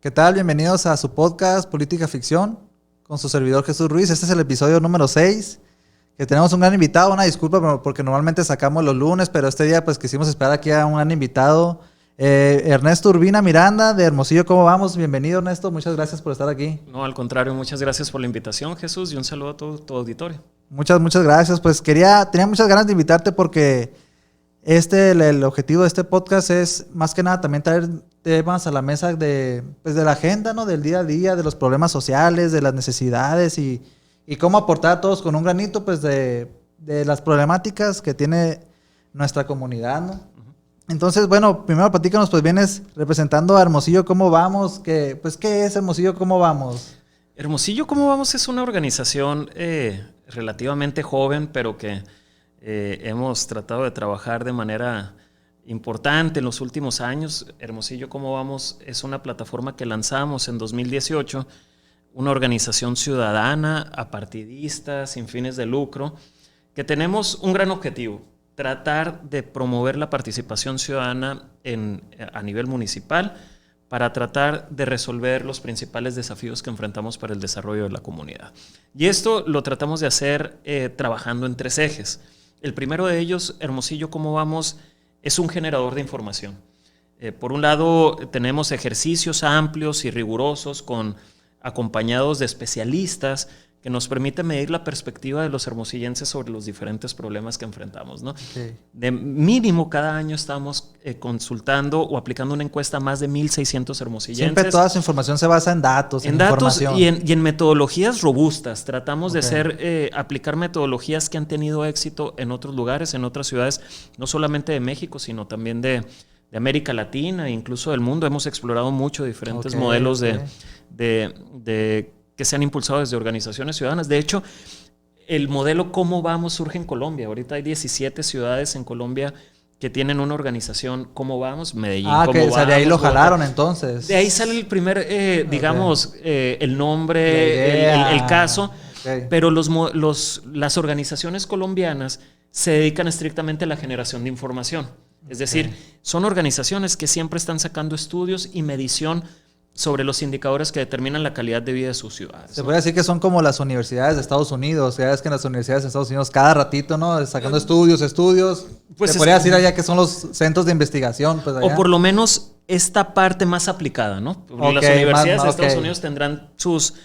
¿Qué tal? Bienvenidos a su podcast Política Ficción con su servidor Jesús Ruiz. Este es el episodio número 6, que tenemos un gran invitado. Una disculpa porque normalmente sacamos los lunes, pero este día pues quisimos esperar aquí a un gran invitado. Ernesto Urbina Miranda de Hermosillo, ¿cómo vamos? Bienvenido, Ernesto, muchas gracias por estar aquí. No, al contrario, muchas gracias por la invitación, Jesús, y un saludo a todo tu auditorio. Muchas gracias. Pues tenía muchas ganas de invitarte porque el objetivo de este podcast es más que nada también traer temas a la mesa de la agenda, ¿no? Del día a día, de los problemas sociales, de las necesidades y cómo aportar a todos con un granito pues de las problemáticas que tiene nuestra comunidad, ¿no? Entonces, bueno, primero platícanos, pues vienes representando a Hermosillo, ¿cómo vamos? ¿Qué es Hermosillo, cómo vamos? Hermosillo, ¿cómo vamos? Es una organización relativamente joven, pero que hemos tratado de trabajar de manera importante en los últimos años. Hermosillo, ¿cómo vamos? Es una plataforma que lanzamos en 2018, una organización ciudadana, apartidista, sin fines de lucro, que tenemos un gran objetivo: tratar de promover la participación ciudadana a nivel municipal para tratar de resolver los principales desafíos que enfrentamos para el desarrollo de la comunidad. Y esto lo tratamos de hacer trabajando en 3 ejes. El primero de ellos, Hermosillo, ¿cómo vamos?, es un generador de información. Por un lado, tenemos ejercicios amplios y rigurosos acompañados de especialistas que nos permite medir la perspectiva de los hermosillenses sobre los diferentes problemas que enfrentamos, ¿no? Okay. De mínimo, cada año estamos consultando o aplicando una encuesta a más de 1,600 hermosillenses. Siempre toda su información se basa en datos, en datos y en metodologías robustas. Tratamos de aplicar metodologías que han tenido éxito en otros lugares, en otras ciudades, no solamente de México, sino también de América Latina e incluso del mundo. Hemos explorado mucho diferentes modelos que se han impulsado desde organizaciones ciudadanas. De hecho, el modelo Cómo Vamos surge en Colombia. Ahorita hay 17 ciudades en Colombia que tienen una organización Cómo Vamos. Medellín, Cómo Vamos. De ahí lo jalaron entonces. De ahí sale el primer, el nombre, el caso. Okay. Pero las organizaciones colombianas se dedican estrictamente a la generación de información. Es decir, son organizaciones que siempre están sacando estudios y medición sobre los indicadores que determinan la calidad de vida de sus ciudades. Se puede decir que son como las universidades de Estados Unidos. Ya ves que en las universidades de Estados Unidos cada ratito, ¿no? Sacando estudios. Pues se podría decir allá que son los centros de investigación. Pues, o por lo menos esta parte más aplicada, ¿no? Las universidades de Estados Unidos tendrán sus,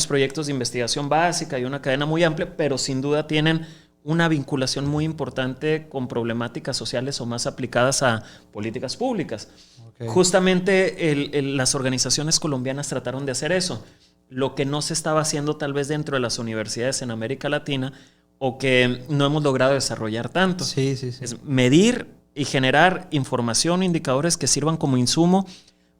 proyectos de investigación básica y una cadena muy amplia, pero sin duda tienen una vinculación muy importante con problemáticas sociales o más aplicadas a políticas públicas. Okay. Justamente las organizaciones colombianas trataron de hacer eso, lo que no se estaba haciendo tal vez dentro de las universidades en América Latina o que no hemos logrado desarrollar tanto. Sí. Es medir y generar información, indicadores que sirvan como insumo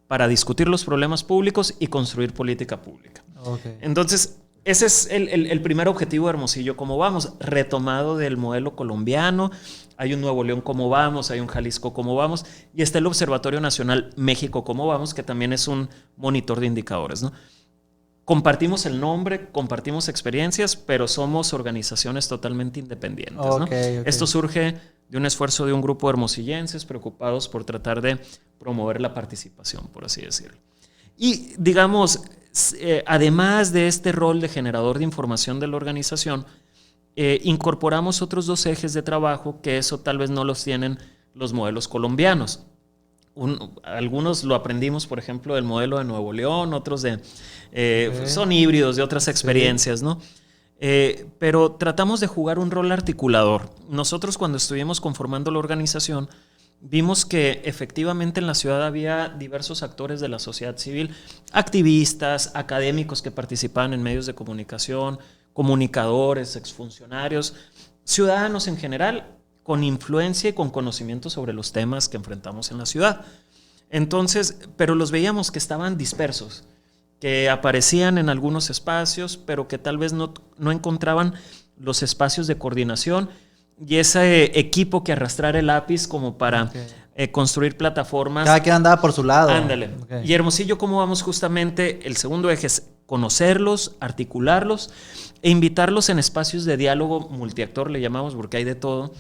para discutir los problemas públicos y construir política pública. Okay. Entonces, ese es el primer objetivo de Hermosillo, ¿cómo vamos? Retomado del modelo colombiano. Hay un Nuevo León, ¿cómo vamos? Hay un Jalisco, ¿cómo vamos? Y está el Observatorio Nacional México, ¿cómo vamos? Que también es un monitor de indicadores, ¿no? Compartimos el nombre, compartimos experiencias, pero somos organizaciones totalmente independientes, ¿no? Okay. Esto surge de un esfuerzo de un grupo de hermosillenses preocupados por tratar de promover la participación, por así decirlo. Y digamos, además de este rol de generador de información de la organización, incorporamos otros 2 ejes de trabajo que eso tal vez no los tienen los modelos colombianos. Algunos lo aprendimos, por ejemplo, del modelo de Nuevo León, otros son híbridos de otras experiencias, ¿no? Pero tratamos de jugar un rol articulador. Nosotros, cuando estuvimos conformando la organización, vimos que efectivamente en la ciudad había diversos actores de la sociedad civil, activistas, académicos que participaban en medios de comunicación, comunicadores, exfuncionarios, ciudadanos en general, con influencia y con conocimiento sobre los temas que enfrentamos en la ciudad. Entonces, pero los veíamos que estaban dispersos, que aparecían en algunos espacios, pero que tal vez no encontraban los espacios de coordinación y ese equipo que arrastrara el lápiz como para construir plataformas. Cada quien andaba por su lado. Ándale. Okay. Y Hermosillo, ¿cómo vamos? Justamente el segundo eje es conocerlos, articularlos e invitarlos en espacios de diálogo multiactor, le llamamos, porque hay de todo.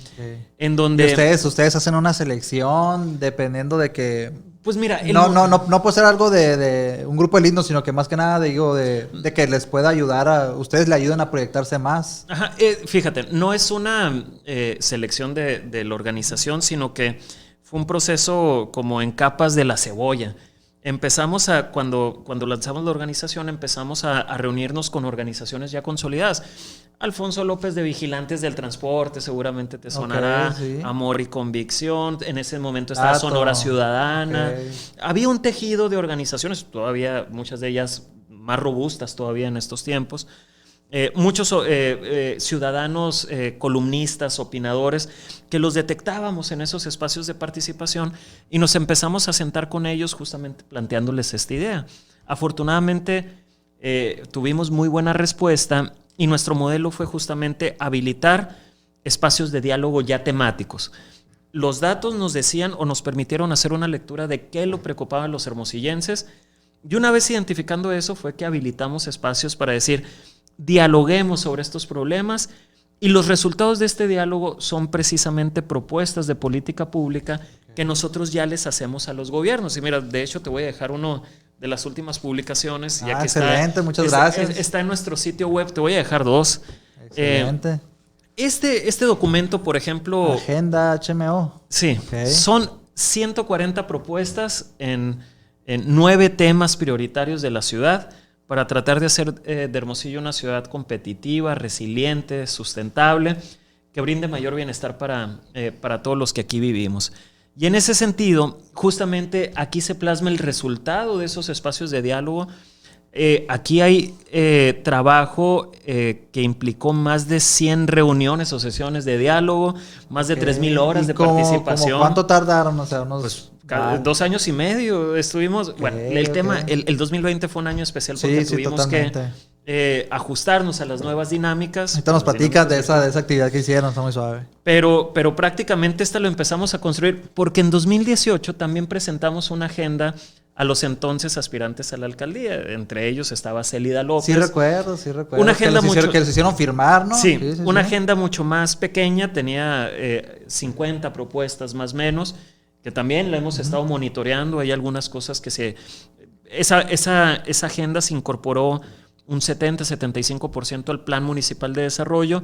En donde ustedes hacen una selección dependiendo de que Pues mira, no puede ser algo de un grupo de lindos, sino que más que nada de que les pueda ayudar ustedes le ayuden a proyectarse más. Ajá, fíjate, no es una selección de la organización, sino que fue un proceso como en capas de la cebolla. Empezamos cuando lanzamos la organización, empezamos a reunirnos con organizaciones ya consolidadas. Alfonso López de Vigilantes del Transporte, seguramente te sonará. Okay, sí. Amor y Convicción. En ese momento estaba Sonora Ciudadana. Okay. Había un tejido de organizaciones, todavía muchas de ellas más robustas todavía en estos tiempos. Muchos ciudadanos, columnistas, opinadores, que los detectábamos en esos espacios de participación y nos empezamos a sentar con ellos justamente planteándoles esta idea. Afortunadamente tuvimos muy buena respuesta y nuestro modelo fue justamente habilitar espacios de diálogo ya temáticos. Los datos nos decían o nos permitieron hacer una lectura de qué lo preocupaba a los hermosillenses y una vez identificando eso fue que habilitamos espacios para decir dialoguemos sobre estos problemas y los resultados de este diálogo son precisamente propuestas de política pública que nosotros ya les hacemos a los gobiernos. Y mira, de hecho te voy a dejar uno de las últimas publicaciones. Ya que excelente, muchas gracias. Está en nuestro sitio web, te voy a dejar dos. Excelente. Este documento, por ejemplo... Agenda HMO. Sí, son 140 propuestas en 9 temas prioritarios de la ciudad para tratar de hacer de Hermosillo una ciudad competitiva, resiliente, sustentable, que brinde mayor bienestar para todos los que aquí vivimos. Y en ese sentido, justamente aquí se plasma el resultado de esos espacios de diálogo. Aquí hay trabajo que implicó más de 100 reuniones o sesiones de diálogo, más de 3,000 horas de participación. ¿Cuánto tardaron? O sea, unos... Pues, 2 años y medio estuvimos. Bueno, el tema, el 2020 fue un año especial porque tuvimos que ajustarnos a las nuevas dinámicas. Ahorita nos platicas de esa actividad que hicieron, está muy suave. Pero prácticamente esta lo empezamos a construir porque en 2018 también presentamos una agenda a los entonces aspirantes a la alcaldía. Entre ellos estaba Célida López. Sí recuerdo. Una agenda que les hicieron firmar, ¿no? Sí, una agenda mucho más pequeña, tenía 50 propuestas más o menos, que también la hemos estado monitoreando. Hay algunas cosas que esa agenda se incorporó un 70-75% al Plan Municipal de Desarrollo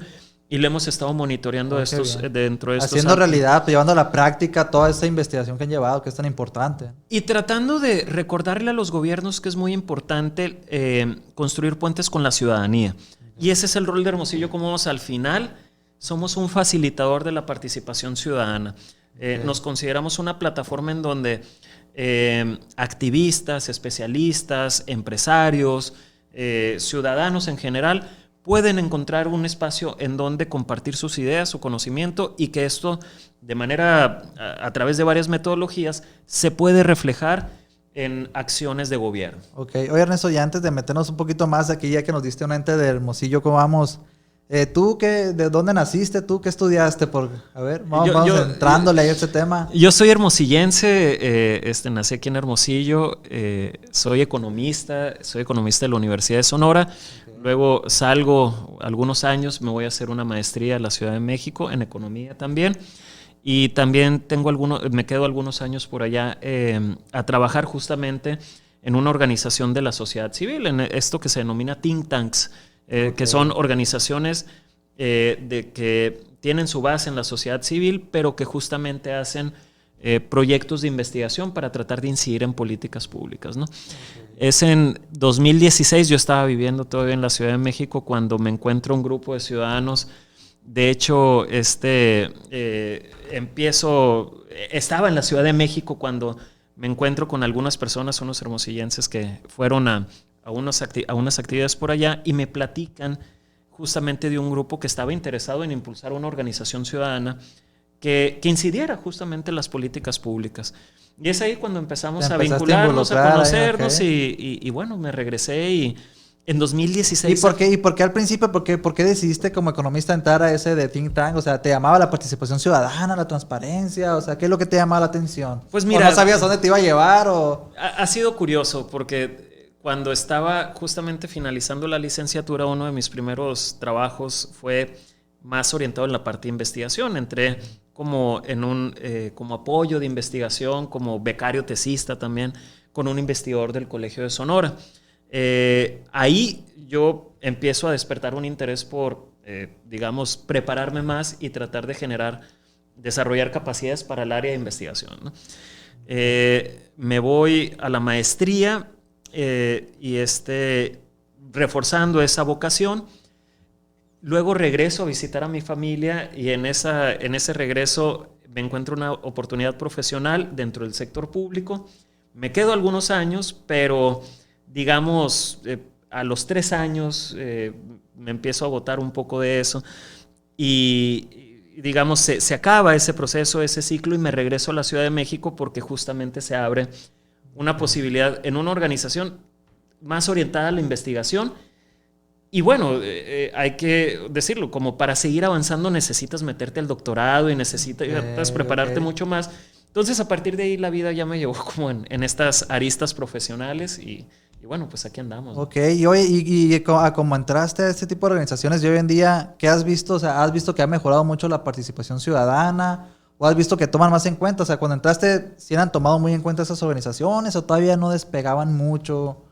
y le hemos estado monitoreando dentro de estos haciendo realidad, llevando a la práctica toda esta investigación que han llevado, que es tan importante. Y tratando de recordarle a los gobiernos que es muy importante construir puentes con la ciudadanía. Y ese es el rol de Hermosillo, como vamos al final, somos un facilitador de la participación ciudadana. Nos consideramos una plataforma en donde activistas, especialistas, empresarios, ciudadanos en general pueden encontrar un espacio en donde compartir sus ideas, su conocimiento y que esto de manera a través de varias metodologías se puede reflejar en acciones de gobierno. Ok, oye Ernesto, ya antes de meternos un poquito más aquí, ya que nos diste un ente de Hermosillo, ¿cómo vamos? ¿Tú de dónde naciste? ¿Tú qué estudiaste? A ver, vamos entrándole a ese tema. Yo soy hermosillense, nací aquí en Hermosillo, soy economista de la Universidad de Sonora. Okay. Luego salgo algunos años, me voy a hacer una maestría en la Ciudad de México, en economía también. Y también me quedo algunos años por allá a trabajar justamente en una organización de la sociedad civil, en esto que se denomina think tanks. Que son organizaciones que tienen su base en la sociedad civil, pero que justamente hacen proyectos de investigación para tratar de incidir en políticas públicas, ¿no? Es en 2016, yo estaba viviendo todavía en la Ciudad de México cuando me encuentro un grupo de ciudadanos. De hecho, estaba en la Ciudad de México cuando me encuentro con algunas personas, unos hermosillenses que fueron a unas actividades por allá y me platican justamente de un grupo que estaba interesado en impulsar una organización ciudadana que incidiera justamente en las políticas públicas. Y es ahí cuando empezamos a vincularnos, a conocernos y bueno, me regresé y en 2016... ¿Y por qué al principio, por qué decidiste como economista entrar a ese de think tank? O sea, ¿te llamaba la participación ciudadana, la transparencia? O sea, ¿qué es lo que te llamaba la atención? Pues mira... ¿O no sabías dónde te iba a llevar? Ha sido curioso porque... Cuando estaba justamente finalizando la licenciatura, uno de mis primeros trabajos fue más orientado en la parte de investigación. Entré como como apoyo de investigación, como becario tesista también, con un investigador del Colegio de Sonora. Ahí yo empiezo a despertar un interés por, digamos, prepararme más y tratar de desarrollar capacidades para el área de investigación, ¿no? Me voy a la maestría y reforzando esa vocación. Luego regreso a visitar a mi familia y en ese regreso me encuentro una oportunidad profesional dentro del sector público. Me quedo algunos años, pero digamos, a los 3 años me empiezo a agotar un poco de eso y digamos, se acaba ese proceso, ese ciclo y me regreso a la Ciudad de México porque justamente se abre una posibilidad en una organización más orientada a la investigación. Y bueno, hay que decirlo, como para seguir avanzando necesitas meterte al doctorado y necesitas prepararte mucho más. Entonces, a partir de ahí la vida ya me llevó como en estas aristas profesionales y bueno, pues aquí andamos, ¿no? Ok, como entraste a este tipo de organizaciones y hoy en día, ¿qué has visto? O sea, ¿has visto que ha mejorado mucho la participación ciudadana? ¿O has visto que toman más en cuenta? O sea, cuando entraste, ¿sí han tomado muy en cuenta esas organizaciones o todavía no despegaban mucho?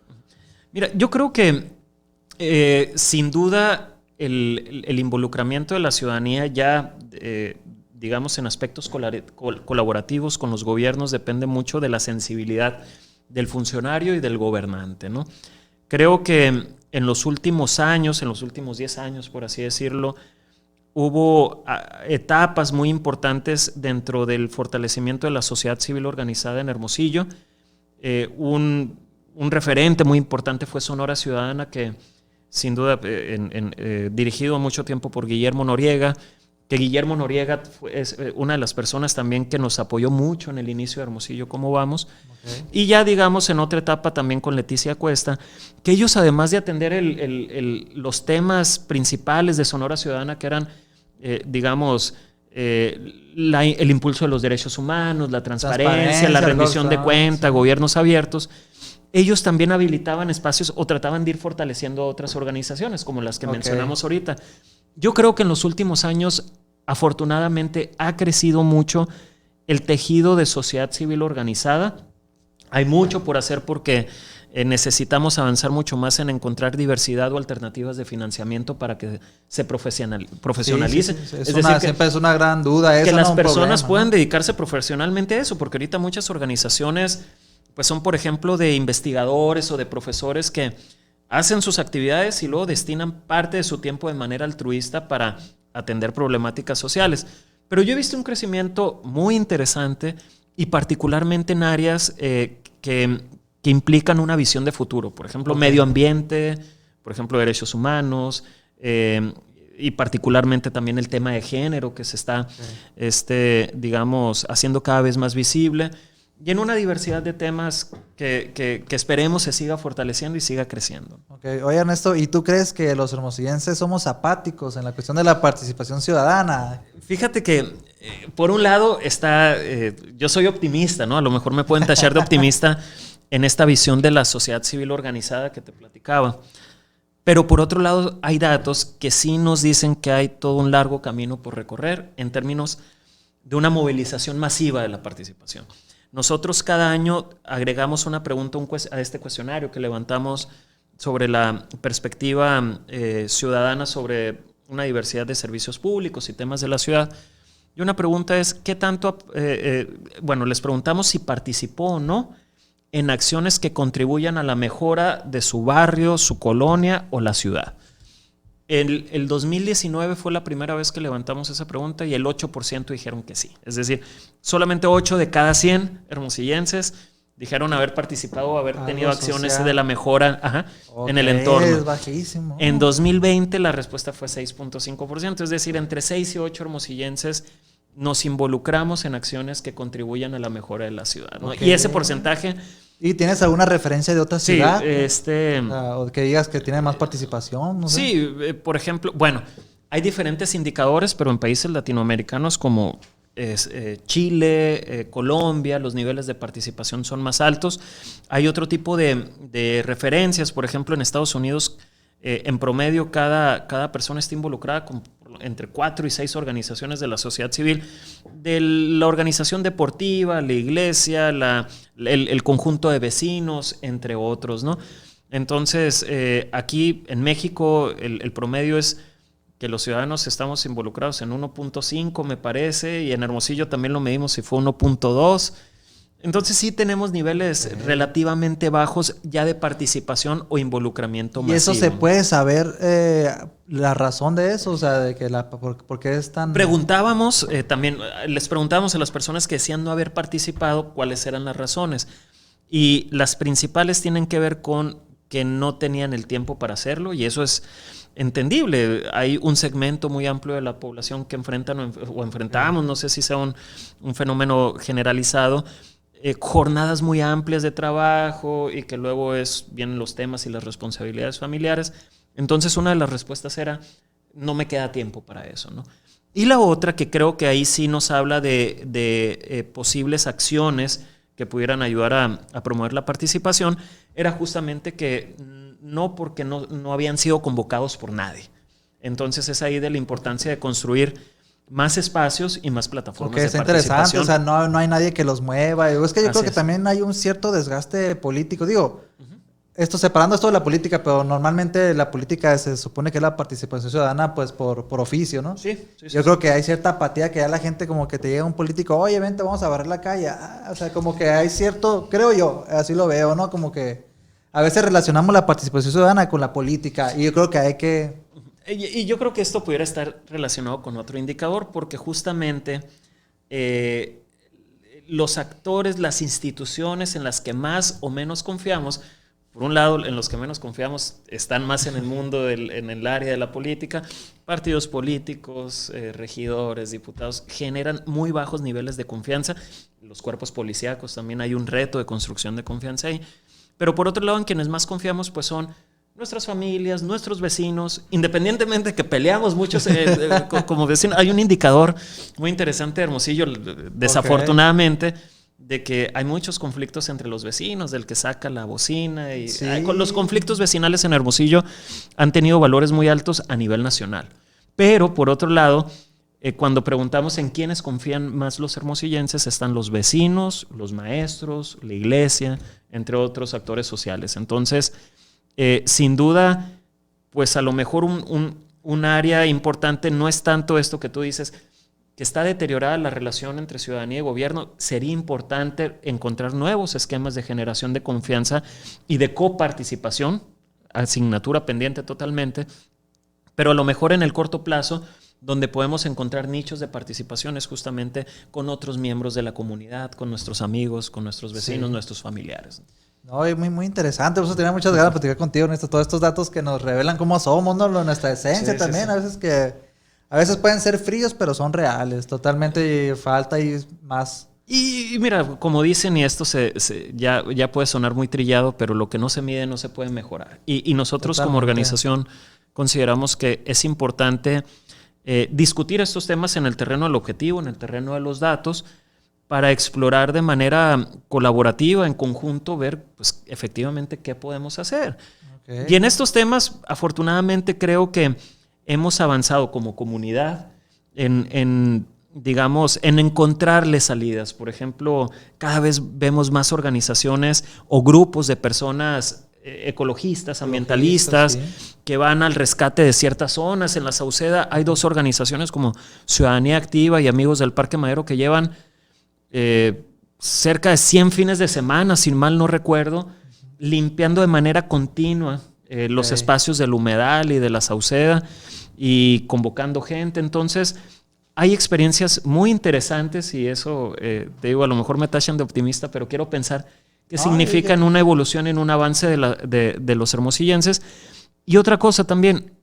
Mira, yo creo que sin duda el involucramiento de la ciudadanía ya, digamos, en aspectos colaborativos con los gobiernos depende mucho de la sensibilidad del funcionario y del gobernante, ¿no? Creo que en los últimos años, en los últimos 10 años, por así decirlo, hubo etapas muy importantes dentro del fortalecimiento de la sociedad civil organizada en Hermosillo. Un referente muy importante fue Sonora Ciudadana, que sin duda dirigido mucho tiempo por Guillermo Noriega, que Guillermo Noriega es una de las personas también que nos apoyó mucho en el inicio de Hermosillo Cómo Vamos. Okay. Y ya digamos en otra etapa también con Leticia Cuesta, que ellos además de atender los temas principales de Sonora Ciudadana, que eran digamos el impulso de los derechos humanos, la transparencia, la rendición de cuentas, sí, gobiernos abiertos, ellos también habilitaban espacios o trataban de ir fortaleciendo a otras organizaciones como las que mencionamos ahorita. Yo creo que en los últimos años, afortunadamente, ha crecido mucho el tejido de sociedad civil organizada. Hay mucho por hacer porque necesitamos avanzar mucho más en encontrar diversidad o alternativas de financiamiento para que se profesionalice. Sí. Siempre es una gran duda. Que las personas puedan dedicarse profesionalmente a eso, porque ahorita muchas organizaciones pues son, por ejemplo, de investigadores o de profesores que hacen sus actividades y luego destinan parte de su tiempo de manera altruista para atender problemáticas sociales. Pero yo he visto un crecimiento muy interesante y particularmente en áreas que implican una visión de futuro. Por ejemplo, medio ambiente, por ejemplo, derechos humanos, y particularmente también el tema de género que se está, digamos, haciendo cada vez más visible. Y en una diversidad de temas que esperemos se siga fortaleciendo y siga creciendo. Okay. Oye, Ernesto, ¿y tú crees que los hermosillenses somos apáticos en la cuestión de la participación ciudadana? Fíjate que, por un lado, yo soy optimista, ¿no? A lo mejor me pueden tachar de optimista en esta visión de la sociedad civil organizada que te platicaba. Pero por otro lado, hay datos que sí nos dicen que hay todo un largo camino por recorrer en términos de una movilización masiva de la participación. Nosotros cada año agregamos una pregunta a este cuestionario que levantamos sobre la perspectiva ciudadana sobre una diversidad de servicios públicos y temas de la ciudad. Y una pregunta es, ¿qué tanto? Les preguntamos si participó o no en acciones que contribuyan a la mejora de su barrio, su colonia o la ciudad. El 2019 fue la primera vez que levantamos esa pregunta y el 8% dijeron que sí. Es decir, solamente 8 de cada 100 hermosillenses dijeron haber participado o haber tenido acciones social de la mejora en el entorno. Es bajísimo. En 2020 la respuesta fue 6.5%, es decir, entre 6 y 8 hermosillenses nos involucramos en acciones que contribuyan a la mejora de la ciudad, ¿no? Y ese porcentaje... ¿Y tienes alguna referencia de otra ciudad? Sí, o que digas que tiene más participación, no sé. Sí, por ejemplo, bueno, hay diferentes indicadores, pero en países latinoamericanos como Chile, Colombia, los niveles de participación son más altos. Hay otro tipo de referencias, por ejemplo, en Estados Unidos, en promedio cada persona está involucrada con entre 4 y 6 organizaciones de la sociedad civil, de la organización deportiva, la iglesia, el conjunto de vecinos, entre otros, ¿no? Entonces, aquí en México el promedio es que los ciudadanos estamos involucrados en 1.5, me parece, y en Hermosillo también lo medimos y fue 1.2. Entonces sí tenemos niveles relativamente bajos ya de participación o involucramiento masivo. ¿Y eso se puede saber la razón de eso? O sea, de que ¿por qué es tan...? Preguntábamos, también les preguntábamos a las personas que decían no haber participado cuáles eran las razones. Y las principales tienen que ver con que no tenían el tiempo para hacerlo, y eso es entendible. Hay un segmento muy amplio de la población que enfrentan o enfrentamos, no sé si sea un fenómeno generalizado, jornadas muy amplias de trabajo y que luego vienen los temas y las responsabilidades familiares. Entonces una de las respuestas era, no me queda tiempo para eso, ¿no? Y la otra, que creo que ahí sí nos habla de posibles acciones que pudieran ayudar a promover la participación, era justamente que no, porque no habían sido convocados por nadie. Entonces es ahí de la importancia de construir más espacios y más plataformas de participación. Porque está interesante, o sea, no hay nadie que los mueva. Es que yo creo que también hay un cierto desgaste político. Digo, separando esto de la política, pero normalmente la política se supone que es la participación ciudadana pues por oficio, ¿no? Sí. Yo creo que hay cierta apatía, que ya la gente como que te llega un político, oye, vente, vamos a barrer la calle. O sea, como que hay cierto, creo yo, así lo veo, ¿no? Como que a veces relacionamos la participación ciudadana con la política, y yo creo que hay que... Y yo creo que esto pudiera estar relacionado con otro indicador, porque justamente los actores, las instituciones en las que más o menos confiamos, por un lado, en los que menos confiamos están más en el mundo, en el área de la política, partidos políticos, regidores, diputados, generan muy bajos niveles de confianza. Los cuerpos policíacos también hay un reto de construcción de confianza ahí. Pero por otro lado, en quienes más confiamos pues son nuestras familias, nuestros vecinos, independientemente de que peleamos muchos como vecinos. Hay un indicador muy interesante de Hermosillo, desafortunadamente, de que hay muchos conflictos entre los vecinos, del que saca la bocina. Y con los conflictos vecinales en Hermosillo han tenido valores muy altos a nivel nacional. Pero, por otro lado, cuando preguntamos en quiénes confían más los hermosillenses, están los vecinos, los maestros, la iglesia, entre otros actores sociales. Entonces, sin duda, pues a lo mejor un área importante no es tanto esto que tú dices, que está deteriorada la relación entre ciudadanía y gobierno. Sería importante encontrar nuevos esquemas de generación de confianza y de coparticipación, asignatura pendiente totalmente, pero a lo mejor en el corto plazo, donde podemos encontrar nichos de participación es justamente con otros miembros de la comunidad, con nuestros amigos, con nuestros vecinos, nuestros familiares. No, es muy, muy interesante. Por eso tenía muchas ganas de platicar contigo, Ernesto. Todos estos datos que nos revelan cómo somos, ¿no? Nuestra esencia también. A veces pueden ser fríos, pero son reales. Totalmente falta y más. Y mira, como dicen, y esto ya puede sonar muy trillado, pero lo que no se mide no se puede mejorar. Y nosotros como organización consideramos que es importante discutir estos temas en el terreno del objetivo, en el terreno de los datos, para explorar de manera colaborativa, en conjunto, ver pues, efectivamente qué podemos hacer. Y en estos temas, afortunadamente, creo que hemos avanzado como comunidad en encontrarle salidas. Por ejemplo, cada vez vemos más organizaciones o grupos de personas ecologistas, ambientalistas, que van al rescate de ciertas zonas. En la Sauceda hay 2 organizaciones como Ciudadanía Activa y Amigos del Parque Madero que llevan cerca de 100 fines de semana, sin mal no recuerdo, limpiando de manera continua los espacios del humedal y de la Sauceda y convocando gente. Entonces hay experiencias muy interesantes y eso, te digo, a lo mejor me tachan de optimista, pero quiero pensar que significan una evolución, en un avance de los hermosillenses. Y otra cosa también,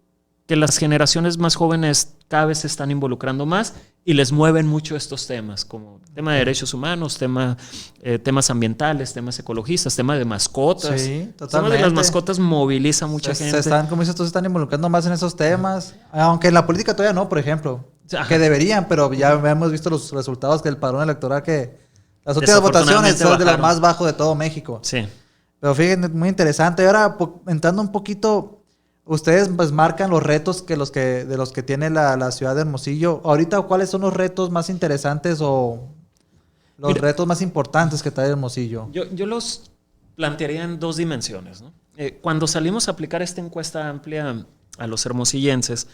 que las generaciones más jóvenes cada vez se están involucrando más y les mueven mucho estos temas, como tema de derechos humanos, temas ambientales, temas ecologistas, tema de mascotas. Sí, totalmente. El tema de las mascotas moviliza a mucha gente. Como dices tú, se están involucrando más en esos temas. Aunque en la política todavía no, por ejemplo. Que deberían, pero ya hemos visto los resultados que el padrón electoral, que las últimas votaciones son de las más bajos de todo México. Sí. Pero fíjense, muy interesante. Ahora, entrando un poquito ustedes pues marcan los retos de los que tiene la ciudad de Hermosillo. Ahorita, ¿cuáles son los retos más interesantes o los retos más importantes que trae Hermosillo? Yo los plantearía en dos dimensiones, ¿no? Cuando salimos a aplicar esta encuesta amplia a los hermosillenses,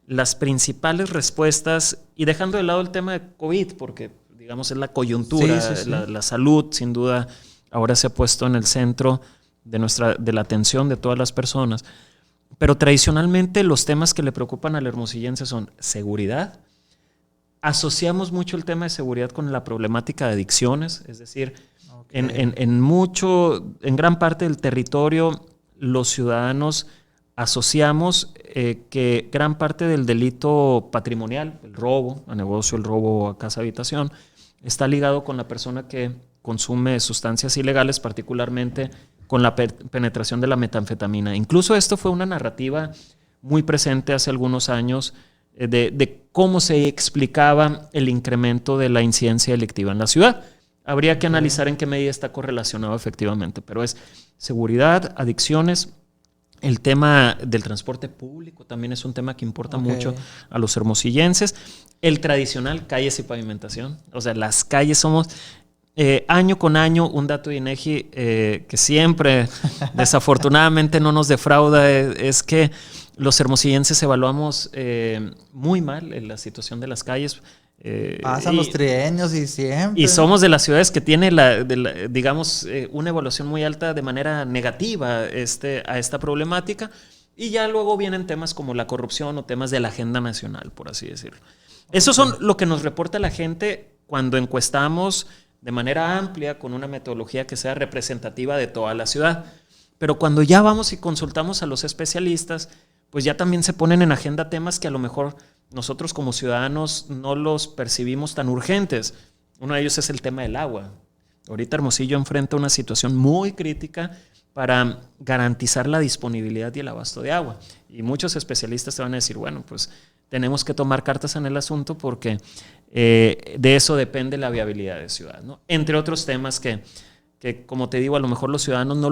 las principales respuestas, y dejando de lado el tema de COVID, porque digamos es la coyuntura, sí. La salud sin duda ahora se ha puesto en el centro de la atención de todas las personas, pero tradicionalmente los temas que le preocupan al hermosillense son seguridad. Asociamos mucho el tema de seguridad con la problemática de adicciones, es decir, en gran parte del territorio los ciudadanos asociamos que gran parte del delito patrimonial, el robo a negocio, el robo a casa habitación, está ligado con la persona que consume sustancias ilegales, particularmente con la penetración de la metanfetamina. Incluso esto fue una narrativa muy presente hace algunos años de cómo se explicaba el incremento de la incidencia delictiva en la ciudad. Habría que analizar en qué medida está correlacionado efectivamente, pero es seguridad, adicciones. El tema del transporte público también es un tema que importa mucho a los hermosillenses. El tradicional, calles y pavimentación. O sea, las calles somos, año con año, un dato de INEGI que siempre, desafortunadamente, no nos defrauda, es que los hermosillenses evaluamos muy mal en la situación de las calles. Pasan los trienios y siempre. Y somos de las ciudades que tiene, digamos, una evaluación muy alta de manera negativa a esta problemática. Y ya luego vienen temas como la corrupción o temas de la agenda nacional, por así decirlo. Esos son lo que nos reporta la gente cuando encuestamos de manera amplia con una metodología que sea representativa de toda la ciudad. Pero cuando ya vamos y consultamos a los especialistas, pues ya también se ponen en agenda temas que a lo mejor nosotros como ciudadanos no los percibimos tan urgentes. Uno de ellos es el tema del agua. Ahorita Hermosillo enfrenta una situación muy crítica para garantizar la disponibilidad y el abasto de agua. Y muchos especialistas te van a decir, bueno, pues tenemos que tomar cartas en el asunto porque de eso depende la viabilidad de ciudad, ¿no? Entre otros temas que como te digo, a lo mejor los ciudadanos no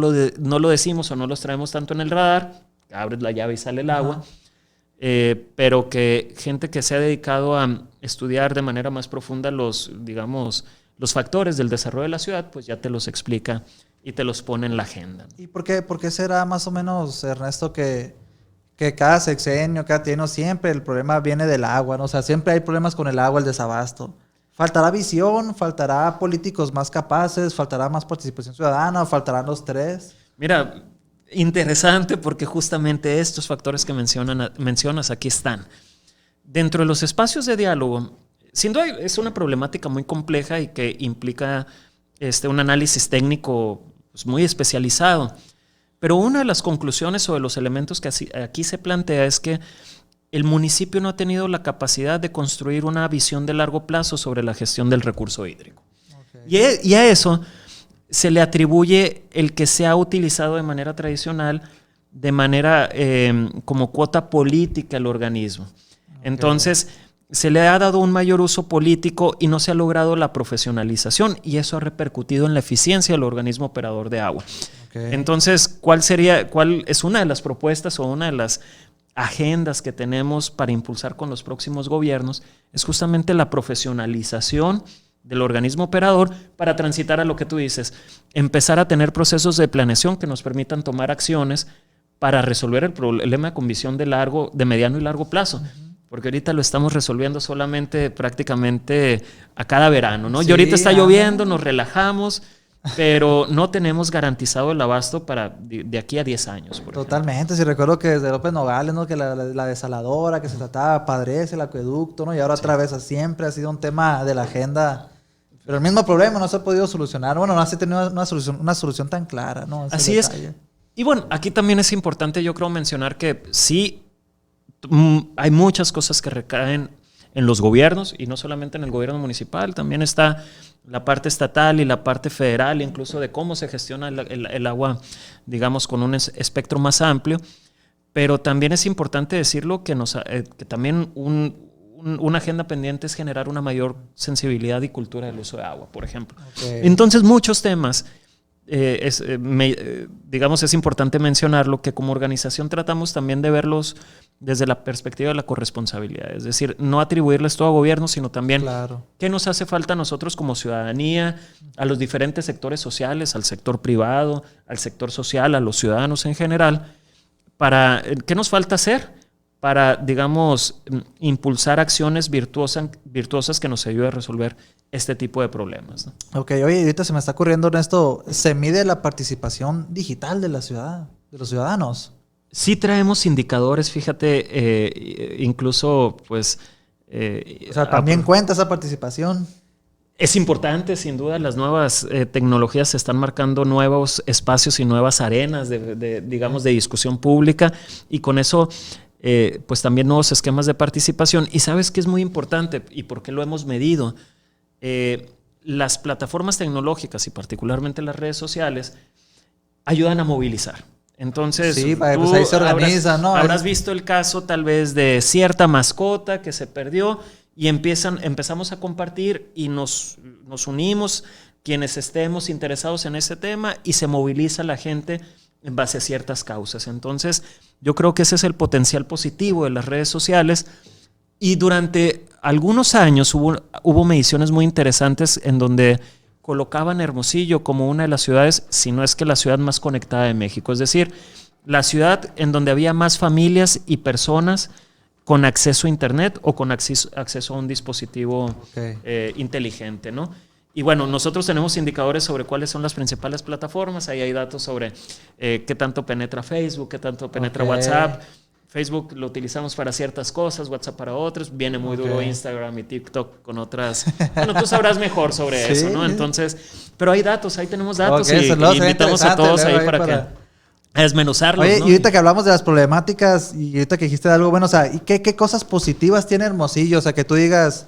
lo decimos o no los traemos tanto en el radar. Abres la llave y sale el agua. Pero que gente que se ha dedicado a estudiar de manera más profunda los factores del desarrollo de la ciudad, pues ya te los explica y te los pone en la agenda. ¿Y por qué será más o menos, Ernesto, que cada sexenio, cada trienio, siempre el problema viene del agua, ¿no? O sea, siempre hay problemas con el agua, el desabasto? ¿Faltará visión? ¿Faltará políticos más capaces? ¿Faltará más participación ciudadana? ¿O faltarán los tres? Mira, interesante porque justamente estos factores que mencionas aquí están. Dentro de los espacios de diálogo, sin duda es una problemática muy compleja y que implica un análisis técnico pues, muy especializado. Pero una de las conclusiones o de los elementos que aquí se plantea es que el municipio no ha tenido la capacidad de construir una visión de largo plazo sobre la gestión del recurso hídrico. Y a eso se le atribuye el que se ha utilizado de manera tradicional, de manera como cuota política al organismo. Entonces, se le ha dado un mayor uso político y no se ha logrado la profesionalización, y eso ha repercutido en la eficiencia del organismo operador de agua. Entonces, ¿cuál es una de las propuestas o una de las agendas que tenemos para impulsar con los próximos gobiernos? Es justamente la profesionalización del organismo operador para transitar a lo que tú dices, empezar a tener procesos de planeación que nos permitan tomar acciones para resolver el problema con visión de mediano y largo plazo. Porque ahorita lo estamos resolviendo solamente prácticamente a cada verano, ¿no? Sí, y ahorita está lloviendo, nos relajamos, pero no tenemos garantizado el abasto para de aquí a 10 años. Totalmente. Si recuerdo que desde López Nogales, ¿no? Que la desaladora, que se trataba Padres, el acueducto, ¿no? Y ahora otra vez siempre ha sido un tema de la agenda. Pero el mismo problema no se ha podido solucionar. Bueno, no se ha tenido una solución tan clara, ¿no? Así es. Y bueno, aquí también es importante, yo creo, mencionar que sí hay muchas cosas que recaen en los gobiernos, y no solamente en el gobierno municipal, también está la parte estatal y la parte federal, incluso de cómo se gestiona el agua, digamos, con un espectro más amplio. Pero también es importante decirlo que también una agenda pendiente es generar una mayor sensibilidad y cultura del uso de agua, por ejemplo. Entonces, muchos temas digamos, es importante mencionarlo, que como organización tratamos también de verlos desde la perspectiva de la corresponsabilidad. Es decir, no atribuirles todo a gobierno, sino también qué nos hace falta a nosotros como ciudadanía, a los diferentes sectores sociales, al sector privado, al sector social, a los ciudadanos en general, ¿qué nos falta hacer para, digamos, impulsar acciones virtuosas que nos ayuden a resolver este tipo de problemas, ¿no? Ok, oye, ahorita se me está ocurriendo, Ernesto, ¿se mide la participación digital de la ciudad, de los ciudadanos? Sí traemos indicadores, fíjate, incluso, pues... o sea, ¿también cuenta esa participación? Es importante, sin duda. Las nuevas tecnologías se están marcando nuevos espacios y nuevas arenas digamos, de discusión pública, y con eso, pues también nuevos esquemas de participación. Y sabes que es muy importante, y por qué lo hemos medido. Las plataformas tecnológicas y particularmente las redes sociales ayudan a movilizar. Entonces, sí, pues ahí se organiza, ¿no? Habrás visto el caso tal vez de cierta mascota que se perdió y empezamos a compartir y nos unimos quienes estemos interesados en ese tema y se moviliza la gente en base a ciertas causas. Entonces, yo creo que ese es el potencial positivo de las redes sociales. Y durante algunos años hubo mediciones muy interesantes en donde colocaban Hermosillo como una de las ciudades, si no es que la ciudad más conectada de México. Es decir, la ciudad en donde había más familias y personas con acceso a Internet o con acceso a un dispositivo inteligente, ¿no? Y bueno, nosotros tenemos indicadores sobre cuáles son las principales plataformas. Ahí hay datos sobre qué tanto penetra Facebook, qué tanto penetra WhatsApp. Facebook lo utilizamos para ciertas cosas, WhatsApp para otras. Viene muy duro Instagram y TikTok con otras. Bueno, tú sabrás mejor sobre eso, ¿no? Entonces, pero hay datos, ahí tenemos datos y invitamos a todos ahí para que a desmenuzarlos. Oye, ¿no? Y ahorita que hablamos de las problemáticas y ahorita que dijiste de algo bueno, o sea, ¿y qué cosas positivas tiene Hermosillo? O sea, que tú digas...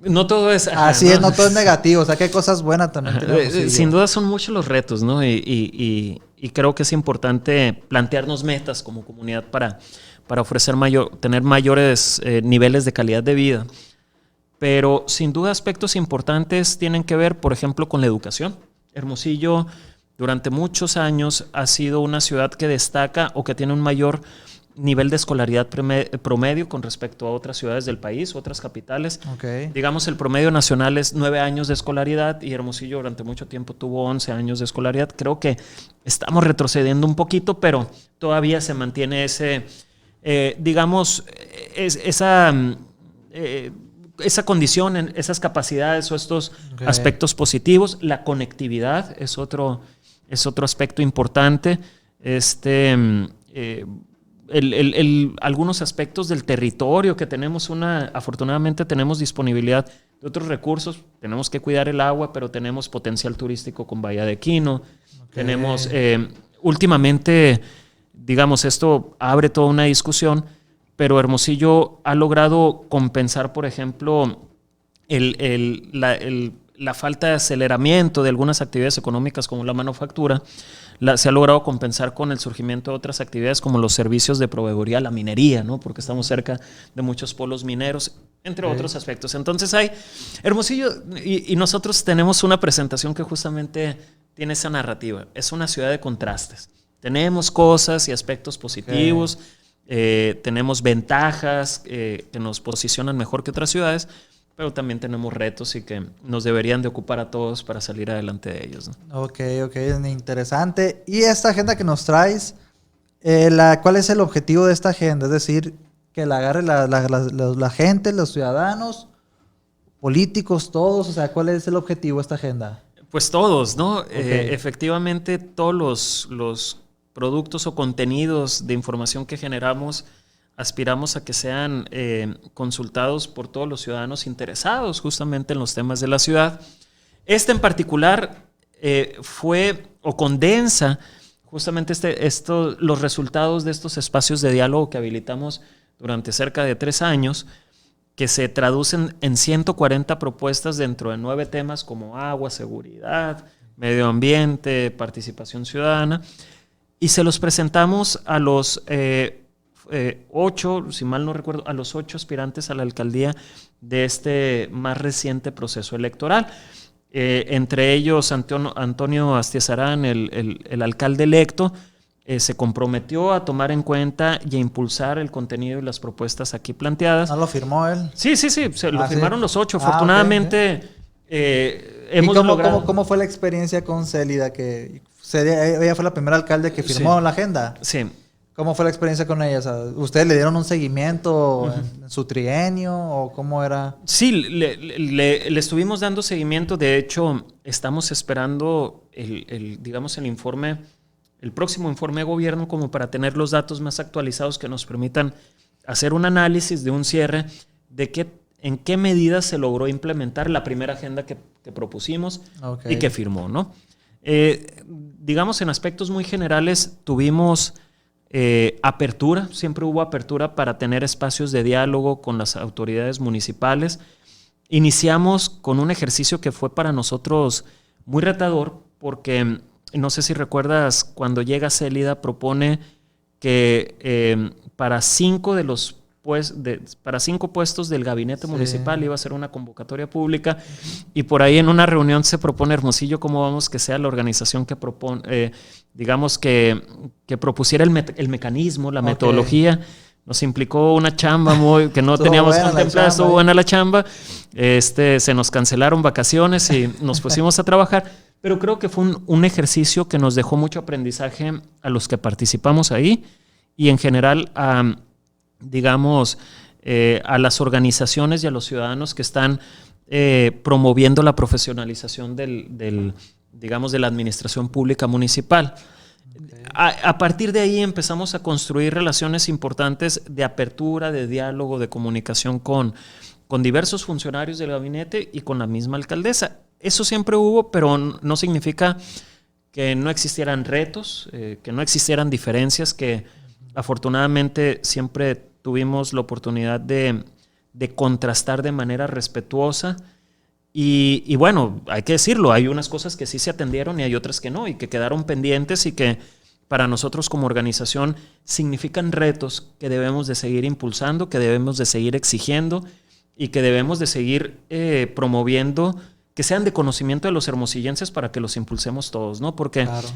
No todo es... Así es, no todo es negativo. O sea, ¿qué cosas buenas también tiene Hermosillo? Sin duda son muchos los retos, ¿no? Y creo que es importante plantearnos metas como comunidad para ofrecer tener mayores niveles de calidad de vida. Pero sin duda aspectos importantes tienen que ver, por ejemplo, con la educación. Hermosillo durante muchos años ha sido una ciudad que destaca o que tiene un mayor nivel de escolaridad promedio con respecto a otras ciudades del país, otras capitales. Digamos, el promedio nacional es 9 años de escolaridad y Hermosillo durante mucho tiempo tuvo 11 años de escolaridad. Creo que estamos retrocediendo un poquito, pero todavía se mantiene ese... digamos, esa condición, esas capacidades o estos aspectos positivos. La conectividad es otro aspecto importante. Algunos aspectos del territorio que tenemos afortunadamente tenemos disponibilidad de otros recursos. Tenemos que cuidar el agua, pero tenemos potencial turístico con Bahía de Quino. Tenemos, últimamente... Digamos, esto abre toda una discusión, pero Hermosillo ha logrado compensar, por ejemplo, la falta de aceleramiento de algunas actividades económicas como la manufactura. Se ha logrado compensar con el surgimiento de otras actividades como los servicios de proveeduría, la minería, ¿no? Porque estamos cerca de muchos polos mineros, entre otros aspectos. Entonces hay Hermosillo y nosotros tenemos una presentación que justamente tiene esa narrativa. Es una ciudad de contrastes. Tenemos cosas y aspectos positivos, tenemos ventajas que nos posicionan mejor que otras ciudades, pero también tenemos retos y que nos deberían de ocupar a todos para salir adelante de ellos, ¿no? Ok, interesante. Y esta agenda que nos traes, ¿cuál es el objetivo de esta agenda? Es decir, que la agarre la gente, los ciudadanos, políticos, todos. O sea, ¿cuál es el objetivo de esta agenda? Pues todos, ¿no? Efectivamente, todos los productos o contenidos de información que generamos aspiramos a que sean consultados por todos los ciudadanos interesados justamente en los temas de la ciudad. Este en particular fue o condensa justamente los resultados de estos espacios de diálogo que habilitamos durante cerca de 3 años, que se traducen en 140 propuestas dentro de 9 temas como agua, seguridad, medio ambiente, participación ciudadana, y se los presentamos a los 8, si mal no recuerdo, a los 8 aspirantes a la alcaldía de este más reciente proceso electoral. entre ellos Antonio Astiazarán, el alcalde electo, se comprometió a tomar en cuenta y a impulsar el contenido y las propuestas aquí planteadas. ¿No lo firmó él? Sí, lo firmaron los 8. Ah, afortunadamente, hemos logrado... ¿Cómo fue la experiencia con Célida? Que ella fue la primera alcalde que firmó la agenda. Sí. ¿Cómo fue la experiencia con ella? O sea, ¿ustedes le dieron un seguimiento en su trienio o cómo era? Sí, le estuvimos dando seguimiento. De hecho, estamos esperando digamos, el próximo informe de gobierno como para tener los datos más actualizados que nos permitan hacer un análisis de un cierre de en qué medida se logró implementar la primera agenda que propusimos y que firmó, ¿no? Digamos, en aspectos muy generales tuvimos apertura, siempre hubo apertura para tener espacios de diálogo con las autoridades municipales. Iniciamos con un ejercicio que fue para nosotros muy retador porque... No sé si recuerdas, cuando llega Célida propone que para 5 puestos del gabinete municipal iba a ser una convocatoria pública, y por ahí en una reunión se propone Hermosillo cómo vamos que sea la organización que propone, digamos que propusiera el mecanismo, la metodología. Nos implicó una chamba que no teníamos contemplada, estuvo buena la chamba. Se nos cancelaron vacaciones y nos pusimos a trabajar. Pero creo que fue un ejercicio que nos dejó mucho aprendizaje a los que participamos ahí y en general a las organizaciones y a los ciudadanos que están promoviendo la profesionalización de la administración pública municipal. Okay. A partir de ahí empezamos a construir relaciones importantes de apertura, de diálogo, de comunicación con diversos funcionarios del gabinete y con la misma alcaldesa. Eso siempre hubo, pero no significa que no existieran retos, que no existieran diferencias, que afortunadamente siempre tuvimos la oportunidad de contrastar de manera respetuosa. Y bueno, hay que decirlo, hay unas cosas que sí se atendieron y hay otras que no, y que quedaron pendientes y que para nosotros como organización significan retos que debemos de seguir impulsando, que debemos de seguir exigiendo y que debemos de seguir promoviendo, que sean de conocimiento de los hermosillenses para que los impulsemos todos, ¿no? Porque claro,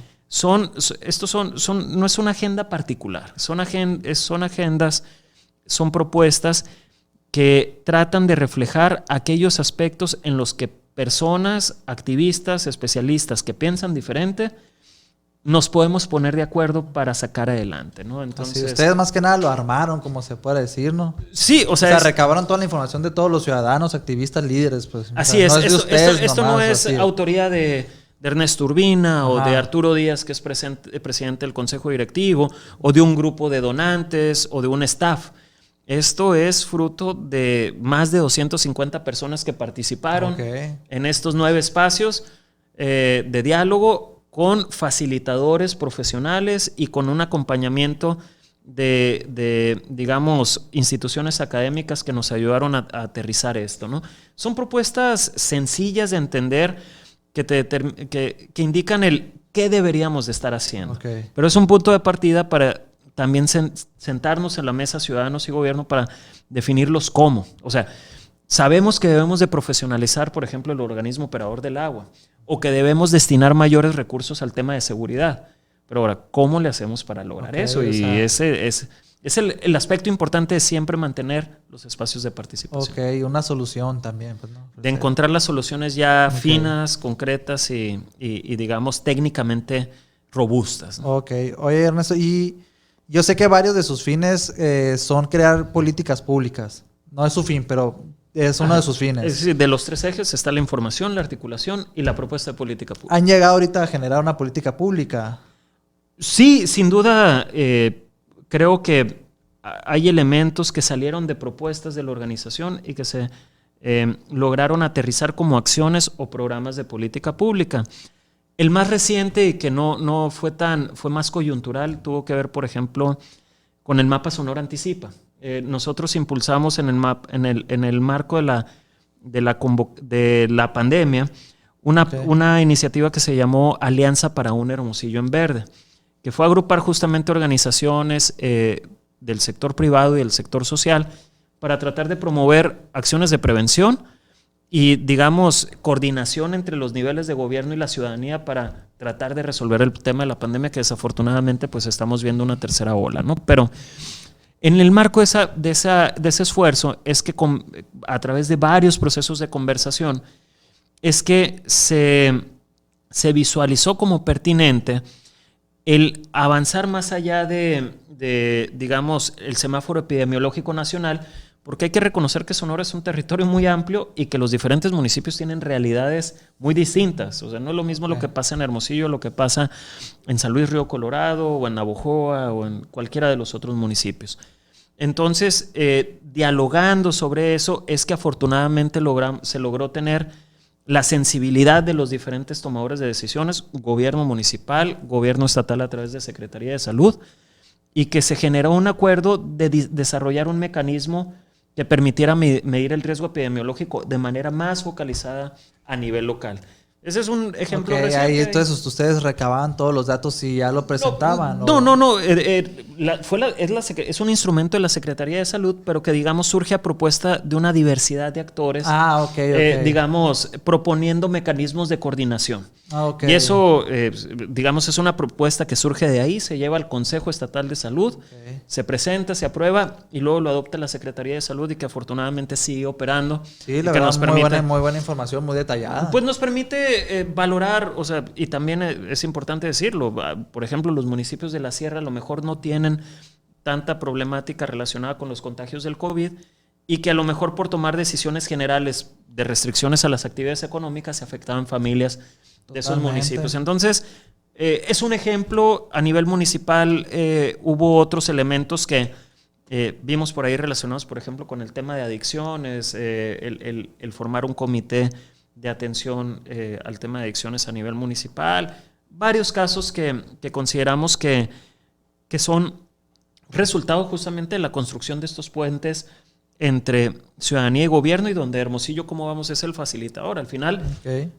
no es una agenda particular, son agendas, son propuestas que tratan de reflejar aquellos aspectos en los que personas, activistas, especialistas que piensan diferente, nos podemos poner de acuerdo para sacar adelante, ¿no? Entonces, ustedes más que nada lo armaron, como se puede decir, ¿no? Sí, o sea, recabaron toda la información de todos los ciudadanos, activistas, líderes, pues. Así es, esto no es autoría de Ernesto Urbina o de Arturo Díaz, que es presidente del Consejo Directivo, o de un grupo de donantes o de un staff. Esto es fruto de más de 250 personas que participaron en estos 9 espacios de diálogo, con facilitadores profesionales y con un acompañamiento de digamos, instituciones académicas que nos ayudaron a aterrizar esto, ¿no? Son propuestas sencillas de entender que indican qué deberíamos de estar haciendo. Pero es un punto de partida para también sentarnos en la mesa ciudadanos y gobierno para definir los cómo. O sea, sabemos que debemos de profesionalizar, por ejemplo, el organismo operador del agua, o que debemos destinar mayores recursos al tema de seguridad. Pero ahora, ¿cómo le hacemos para lograr eso? Y ese es el aspecto importante de siempre mantener los espacios de participación. Una solución también. Pues, ¿no? De encontrar las soluciones ya finas, concretas y digamos, técnicamente robustas, ¿no? Oye, Ernesto, y yo sé que varios de sus fines son crear políticas públicas. No es su fin, pero es uno de sus fines. Es decir, de los 3 ejes está la información, la articulación y la propuesta de política pública. ¿Han llegado ahorita a generar una política pública? Sí, sin duda, creo que hay elementos que salieron de propuestas de la organización y que se lograron aterrizar como acciones o programas de política pública. El más reciente y que no fue más coyuntural tuvo que ver, por ejemplo, con el mapa Sonora Anticipa. Nosotros impulsamos en el marco de la pandemia una iniciativa que se llamó Alianza para un Hermosillo en Verde, que fue agrupar justamente organizaciones del sector privado y del sector social para tratar de promover acciones de prevención y, digamos, coordinación entre los niveles de gobierno y la ciudadanía para tratar de resolver el tema de la pandemia, que desafortunadamente pues estamos viendo una tercera ola, ¿no? Pero en el marco de ese esfuerzo es que a través de varios procesos de conversación es que se visualizó como pertinente el avanzar más allá de, digamos, el semáforo epidemiológico nacional, porque hay que reconocer que Sonora es un territorio muy amplio y que los diferentes municipios tienen realidades muy distintas. O sea, no es lo mismo lo que pasa en Hermosillo, lo que pasa en San Luis Río Colorado, o en Navojoa, o en cualquiera de los otros municipios. Entonces, dialogando sobre eso, es que afortunadamente se logró tener la sensibilidad de los diferentes tomadores de decisiones, gobierno municipal, gobierno estatal a través de Secretaría de Salud, y que se generó un acuerdo de desarrollar un mecanismo que permitiera medir el riesgo epidemiológico de manera más focalizada a nivel local. Ese es un ejemplo reciente. Ahí entonces ustedes recababan todos los datos y ya lo presentaban. No. Es un instrumento de la Secretaría de Salud, pero que, digamos, surge a propuesta de una diversidad de actores. Digamos, proponiendo mecanismos de coordinación. Y eso, digamos, es una propuesta que surge de ahí, se lleva al Consejo Estatal de Salud, se presenta, se aprueba y luego lo adopta la Secretaría de Salud, y que afortunadamente sigue operando. Sí, la verdad, nos permite, muy buena información, muy detallada. Pues nos permite valorar, o sea, y también es importante decirlo, por ejemplo, los municipios de la sierra a lo mejor no tienen tanta problemática relacionada con los contagios del COVID, y que a lo mejor por tomar decisiones generales de restricciones a las actividades económicas se afectaban familias de esos municipios. Entonces, es un ejemplo. A nivel municipal hubo otros elementos que vimos por ahí relacionados, por ejemplo, con el tema de adicciones, el formar un comité de atención al tema de adicciones a nivel municipal. Varios casos que consideramos que son resultado justamente de la construcción de estos puentes entre ciudadanía y gobierno, y donde Hermosillo, como vamos, es el facilitador. Al final,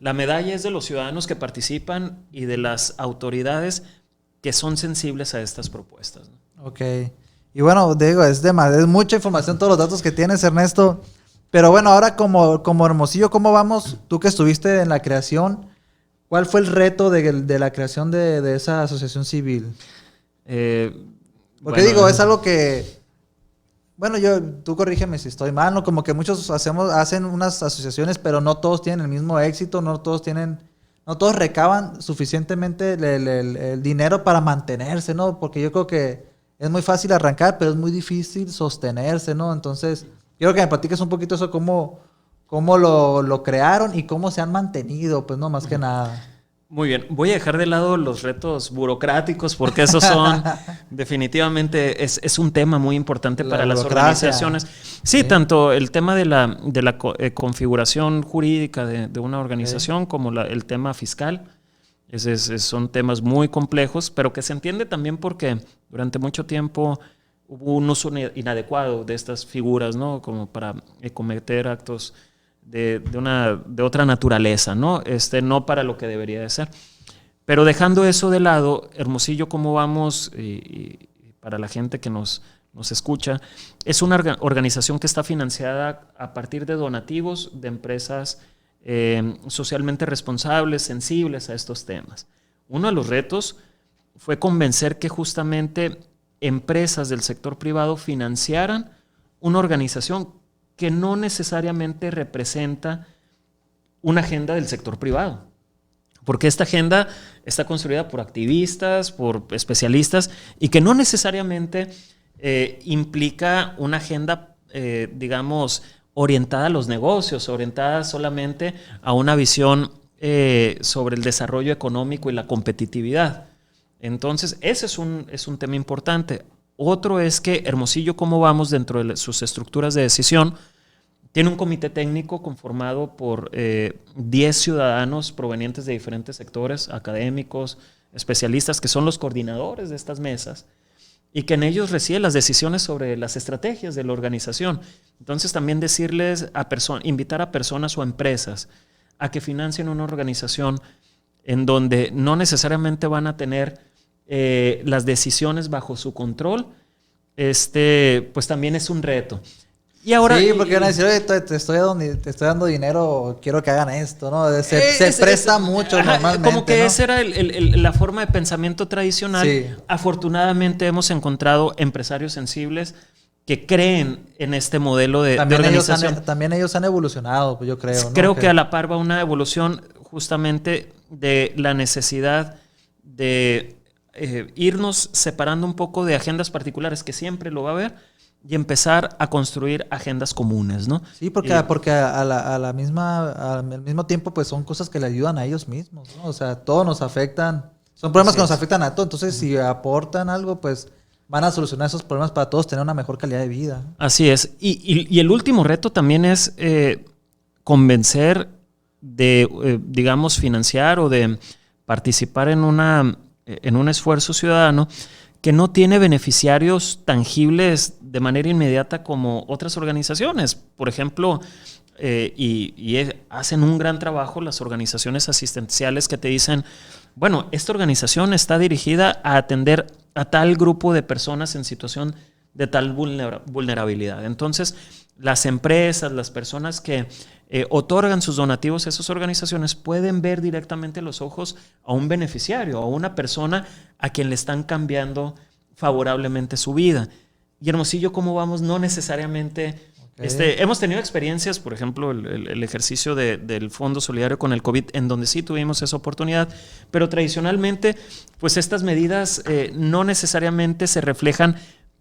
la medalla es de los ciudadanos que participan y de las autoridades que son sensibles a estas propuestas, ¿no? Ok. Y bueno, digo, es mucha información, todos los datos que tienes, Ernesto. Pero bueno, ahora como Hermosillo, ¿cómo vamos? Tú que estuviste en la creación, ¿cuál fue el reto de la creación de esa asociación civil? Porque digo, es algo que... Bueno, tú corrígeme si estoy mal, ¿no? Como que muchos hacen unas asociaciones, pero no todos tienen el mismo éxito, no todos recaban suficientemente el dinero para mantenerse, ¿no? Porque yo creo que es muy fácil arrancar, pero es muy difícil sostenerse, ¿no? Entonces, quiero que me platiques un poquito eso, cómo lo crearon y cómo se han mantenido, pues no, más que nada. Muy bien, voy a dejar de lado los retos burocráticos, porque esos son definitivamente es un tema muy importante para las organizaciones. Sí, tanto el tema de la configuración jurídica de una organización como el tema fiscal. Son temas muy complejos, pero que se entiende también porque durante mucho tiempo hubo un uso inadecuado de estas figuras, ¿no? Como para cometer actos de otra naturaleza, ¿no? No para lo que debería de ser. Pero dejando eso de lado, Hermosillo, ¿cómo vamos? Y para la gente que nos escucha, es una organización que está financiada a partir de donativos de empresas socialmente responsables, sensibles a estos temas. Uno de los retos fue convencer que justamente empresas del sector privado financiaran una organización que no necesariamente representa una agenda del sector privado. Porque esta agenda está construida por activistas, por especialistas, y que no necesariamente implica una agenda, digamos, orientada a los negocios, orientada solamente a una visión sobre el desarrollo económico y la competitividad. Entonces, ese es un tema importante. Otro es que Hermosillo, ¿cómo vamos? Dentro de sus estructuras de decisión, tiene un comité técnico conformado por 10 ciudadanos provenientes de diferentes sectores, académicos, especialistas, que son los coordinadores de estas mesas, y que en ellos residen las decisiones sobre las estrategias de la organización. Entonces, también invitar a personas o empresas a que financien una organización en donde no necesariamente van a tener las decisiones bajo su control, pues también es un reto. Y ahora, sí, porque van a decir, oye, te estoy dando dinero, quiero que hagan esto, ¿no? Se presta mucho normalmente, como que ¿no? esa era la forma de pensamiento tradicional. Sí. Afortunadamente hemos encontrado empresarios sensibles que creen en este modelo de organización. También ellos han evolucionado, pues yo creo, ¿no? Creo que a la par va una evolución justamente de la necesidad de irnos separando un poco de agendas particulares, que siempre lo va a haber, y empezar a construir agendas comunes, ¿no? Sí, porque al mismo tiempo, pues son cosas que le ayudan a ellos mismos, ¿no? O sea, todos nos afectan, son problemas que nos afectan a todos. Entonces, si aportan algo, pues van a solucionar esos problemas para todos tener una mejor calidad de vida. Así es. Y el último reto también es convencer de, digamos, financiar o de participar en un esfuerzo ciudadano que no tiene beneficiarios tangibles de manera inmediata como otras organizaciones. Por ejemplo, hacen un gran trabajo las organizaciones asistenciales que te dicen, bueno, esta organización está dirigida a atender a tal grupo de personas en situación de tal vulnerabilidad. Entonces, las empresas, las personas que otorgan sus donativos a esas organizaciones pueden ver directamente a los ojos a un beneficiario, a una persona a quien le están cambiando favorablemente su vida. Y Hermosillo, ¿cómo vamos? No necesariamente... hemos tenido experiencias, por ejemplo, el ejercicio del Fondo Solidario con el COVID, en donde sí tuvimos esa oportunidad, pero tradicionalmente, pues estas medidas no necesariamente se reflejan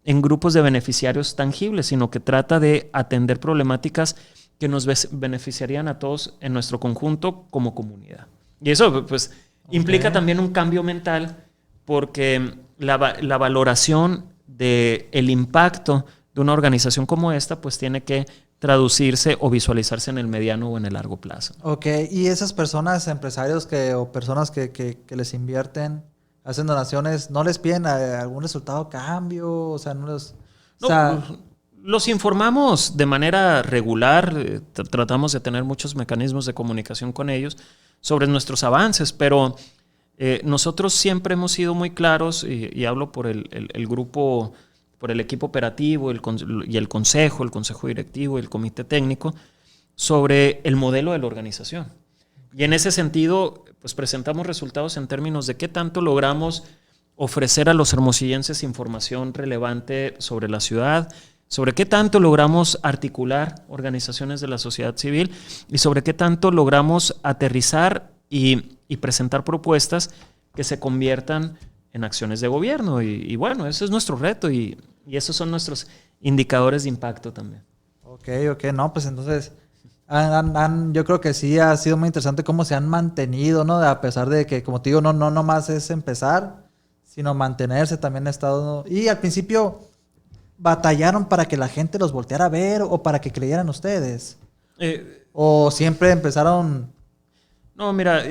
en grupos de beneficiarios tangibles, sino que trata de atender problemáticas que nos beneficiarían a todos en nuestro conjunto como comunidad. Y eso, pues, implica también un cambio mental, porque la valoración del impacto de una organización como esta, pues tiene que traducirse o visualizarse en el mediano o en el largo plazo. Ok, y esas personas, empresarios o personas que les invierten, hacen donaciones, ¿no les piden algún resultado cambio? O sea, los informamos de manera regular, tratamos de tener muchos mecanismos de comunicación con ellos sobre nuestros avances, pero nosotros siempre hemos sido muy claros, y hablo por el grupo, por el equipo operativo y el consejo directivo y el comité técnico, sobre el modelo de la organización. Y en ese sentido, pues presentamos resultados en términos de qué tanto logramos ofrecer a los hermosillenses información relevante sobre la ciudad, sobre qué tanto logramos articular organizaciones de la sociedad civil y sobre qué tanto logramos aterrizar y presentar propuestas que se conviertan en acciones de gobierno. Y bueno, ese es nuestro reto y esos son nuestros indicadores de impacto también. Ok, no, pues entonces yo creo que sí ha sido muy interesante cómo se han mantenido, ¿no? A pesar de que, como te digo, no nomás es empezar, sino mantenerse también ha estado. Y al principio batallaron para que la gente los volteara a ver o para que creyeran ustedes. O siempre empezaron. No, mira,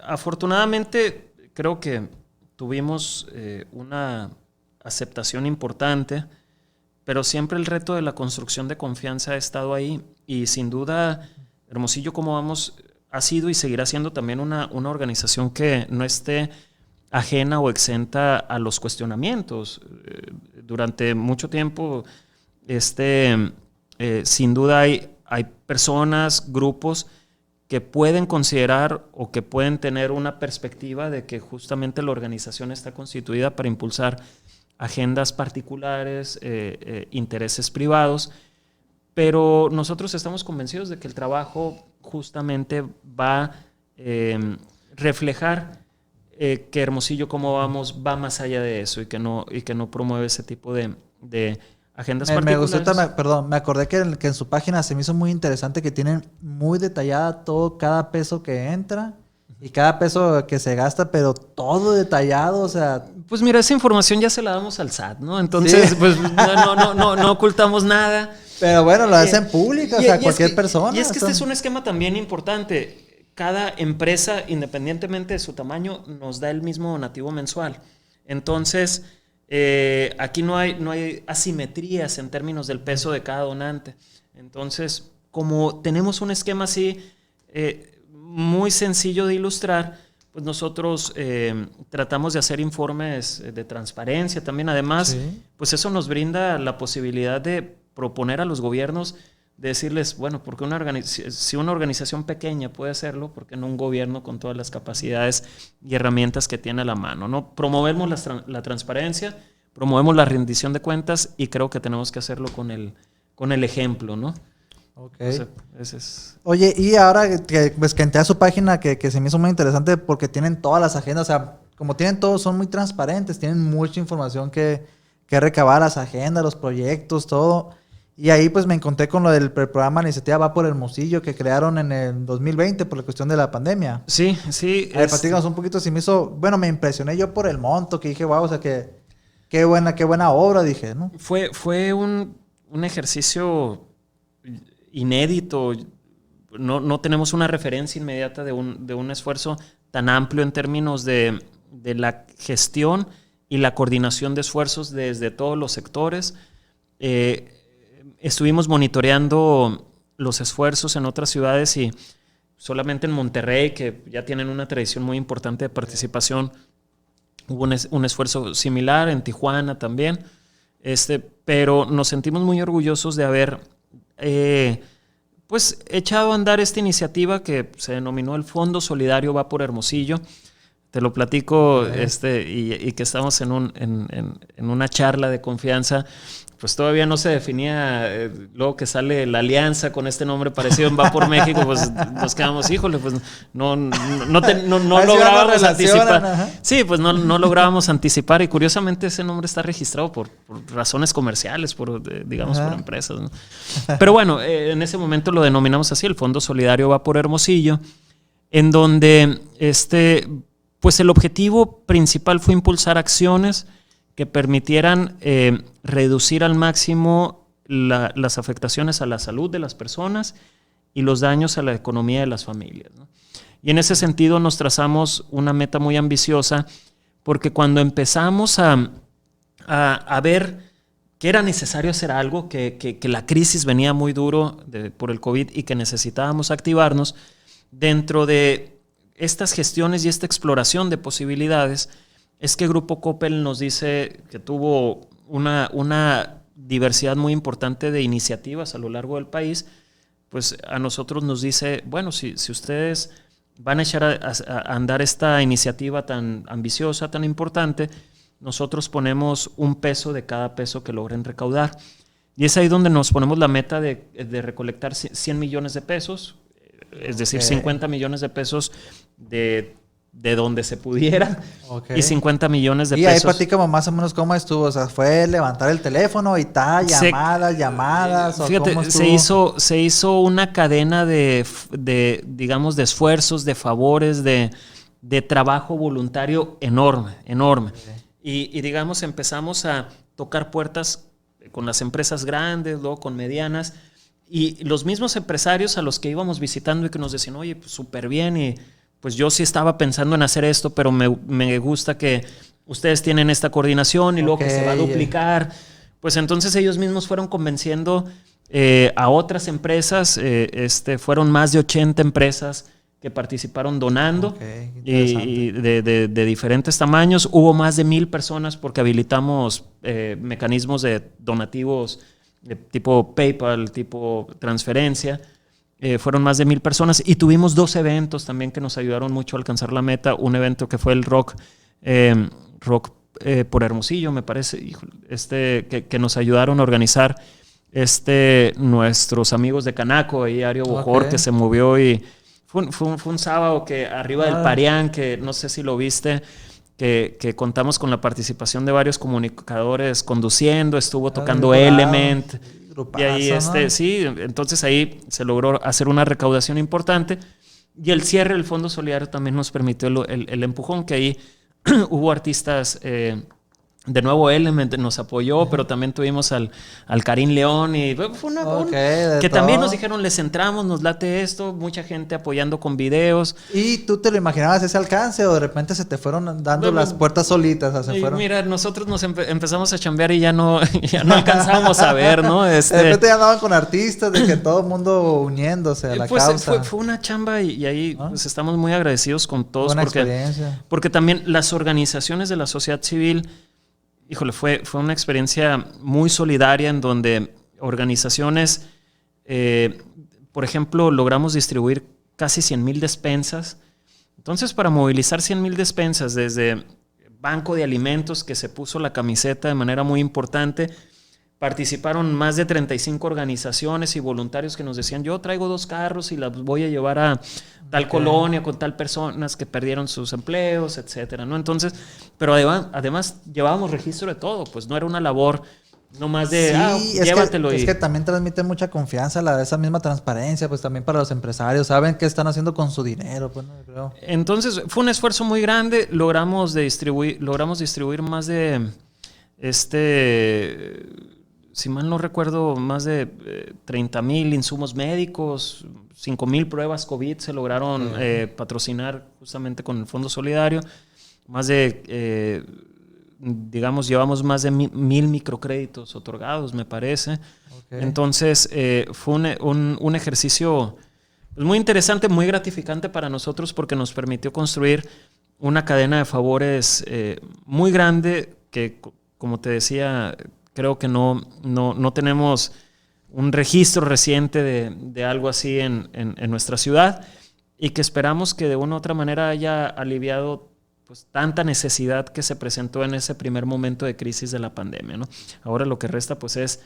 afortunadamente creo que tuvimos una aceptación importante, pero siempre el reto de la construcción de confianza ha estado ahí y sin duda Hermosillo como vamos ha sido y seguirá siendo también una organización que no esté ajena o exenta a los cuestionamientos. Durante mucho tiempo sin duda hay personas, grupos que pueden considerar o que pueden tener una perspectiva de que justamente la organización está constituida para impulsar agendas particulares, intereses privados, pero nosotros estamos convencidos de que el trabajo justamente va a reflejar que Hermosillo como vamos va más allá de eso y que no promueve ese tipo de agendas particulares. Me gustó, me acordé que en su página se me hizo muy interesante que tienen muy detallada cada peso que entra y cada peso que se gasta, pero todo detallado, o sea... Pues mira, esa información ya se la damos al SAT, ¿no? Entonces, ¿sí? Pues no ocultamos nada. Pero bueno, lo hacen pública, o sea, cualquier persona. Y es que este es un esquema también importante. Cada empresa, independientemente de su tamaño, nos da el mismo donativo mensual. Entonces, aquí no hay asimetrías en términos del peso de cada donante. Entonces, como tenemos un esquema así muy sencillo de ilustrar, pues nosotros tratamos de hacer informes de transparencia también. Además, sí, pues eso nos brinda la posibilidad de proponer a los gobiernos, de decirles, bueno, porque si una organización pequeña puede hacerlo, ¿por qué no un gobierno con todas las capacidades y herramientas que tiene a la mano, ¿no? Promovemos la transparencia, promovemos la rendición de cuentas y creo que tenemos que hacerlo con el ejemplo, ¿no? Okay. O sea, ese es... Oye, y ahora que entré a su página, que se me hizo muy interesante porque tienen todas las agendas, o sea, como tienen todo, son muy transparentes, tienen mucha información que recabar, las agendas, los proyectos, todo. Y ahí pues me encontré con lo del programa Iniciativa Va por Hermosillo que crearon en el 2020 por la cuestión de la pandemia. Sí. A ver, platícanos un poquito, si me hizo... Bueno, me impresioné yo por el monto, que dije, wow, o sea, qué buena obra, dije, ¿no? Fue un ejercicio inédito. No tenemos una referencia inmediata de un esfuerzo tan amplio en términos de la gestión y la coordinación de esfuerzos desde todos los sectores. Estuvimos monitoreando los esfuerzos en otras ciudades y solamente en Monterrey, que ya tienen una tradición muy importante de participación, hubo un esfuerzo similar, en Tijuana también, pero nos sentimos muy orgullosos de haber pues echado a andar esta iniciativa que se denominó el Fondo Solidario Va por Hermosillo. Te lo platico y que estamos en una charla de confianza. Pues todavía no se definía, luego que sale la alianza con este nombre parecido en Va por México, pues nos quedamos, híjole, pues no lográbamos anticipar. Ajá. Sí, pues no lográbamos anticipar y curiosamente ese nombre está registrado por razones comerciales, por empresas, ¿no? Pero bueno, en ese momento lo denominamos así, el Fondo Solidario Va por Hermosillo, en donde pues el objetivo principal fue impulsar acciones que permitieran reducir al máximo las afectaciones a la salud de las personas y los daños a la economía de las familias, ¿no? Y en ese sentido nos trazamos una meta muy ambiciosa porque cuando empezamos a ver que era necesario hacer algo, que la crisis venía muy duro por el COVID y que necesitábamos activarnos, dentro de estas gestiones y esta exploración de posibilidades, es que Grupo Coppel nos dice que tuvo una diversidad muy importante de iniciativas a lo largo del país, pues a nosotros nos dice, bueno, si ustedes van a echar a andar esta iniciativa tan ambiciosa, tan importante, nosotros ponemos un peso de cada peso que logren recaudar. Y es ahí donde nos ponemos la meta de recolectar 100 millones de pesos, es decir, 50 millones de pesos de donde se pudiera, y 50 millones de pesos. Y ahí platicamos más o menos cómo estuvo, o sea, fue levantar el teléfono y tal, llamadas, o fíjate, cómo estuvo. se hizo una cadena de esfuerzos, de favores, de trabajo voluntario enorme. Okay. Y digamos, empezamos a tocar puertas con las empresas grandes, luego con medianas, y los mismos empresarios a los que íbamos visitando y que nos decían, oye, pues súper bien, y pues yo sí estaba pensando en hacer esto, pero me gusta que ustedes tienen esta coordinación y luego que se va a duplicar. Pues entonces ellos mismos fueron convenciendo a otras empresas. Fueron más de 80 empresas que participaron donando, y de diferentes tamaños. Hubo más de 1,000 personas porque habilitamos mecanismos de donativos de tipo PayPal, tipo transferencia. Fueron más de 1,000 personas y tuvimos 2 eventos también que nos ayudaron mucho a alcanzar la meta. Un evento que fue el Rock por Hermosillo, me parece, que nos ayudaron a organizar nuestros amigos de Canaco, y Ario Bojor, que se movió, y fue un sábado que arriba del Parián, que no sé si lo viste, que contamos con la participación de varios comunicadores conduciendo, estuvo tocando Element. Grupazo, y ahí ¿no? Sí, entonces ahí se logró hacer una recaudación importante, y el cierre del Fondo Solidario también nos permitió el empujón, que ahí hubo artistas, de nuevo Element nos apoyó, pero también tuvimos al Karim León, y fue que también nos dijeron, les entramos, nos late esto, mucha gente apoyando con videos. ¿Y tú te lo imaginabas ese alcance o de repente se te fueron dando las puertas solitas? Mira, nosotros nos empezamos a chambear y ya no alcanzamos a ver, ¿no? De repente ya andaban con artistas, de que todo el mundo uniéndose a la causa. Fue una chamba, y ahí pues estamos muy agradecidos con todos. Buena porque también las organizaciones de la sociedad civil, híjole, fue una experiencia muy solidaria, en donde organizaciones, por ejemplo, logramos distribuir casi 100,000 despensas. Entonces, para movilizar 100,000 despensas, desde Banco de Alimentos, que se puso la camiseta de manera muy importante, participaron más de 35 organizaciones y voluntarios que nos decían, yo traigo 2 carros y las voy a llevar a tal colonia con tal personas que perdieron sus empleos, etcétera, ¿no? Entonces, pero además llevábamos registro de todo, pues no era una labor no más de, llévatelo. Es que también transmite mucha confianza, esa misma transparencia, pues también para los empresarios, saben qué están haciendo con su dinero, pues, ¿no? Creo. Entonces, fue un esfuerzo muy grande, logramos distribuir más de, si mal no recuerdo, más de 30,000 insumos médicos, 5,000 pruebas COVID se lograron patrocinar justamente con el Fondo Solidario, más de... llevamos más de 1,000 microcréditos otorgados, me parece. Entonces, fue un ejercicio muy interesante, muy gratificante para nosotros porque nos permitió construir una cadena de favores muy grande que, como te decía, creo que no tenemos un registro reciente de algo así en nuestra ciudad y que esperamos que de una u otra manera haya aliviado pues tanta necesidad que se presentó en ese primer momento de crisis de la pandemia, ¿no? Ahora lo que resta pues es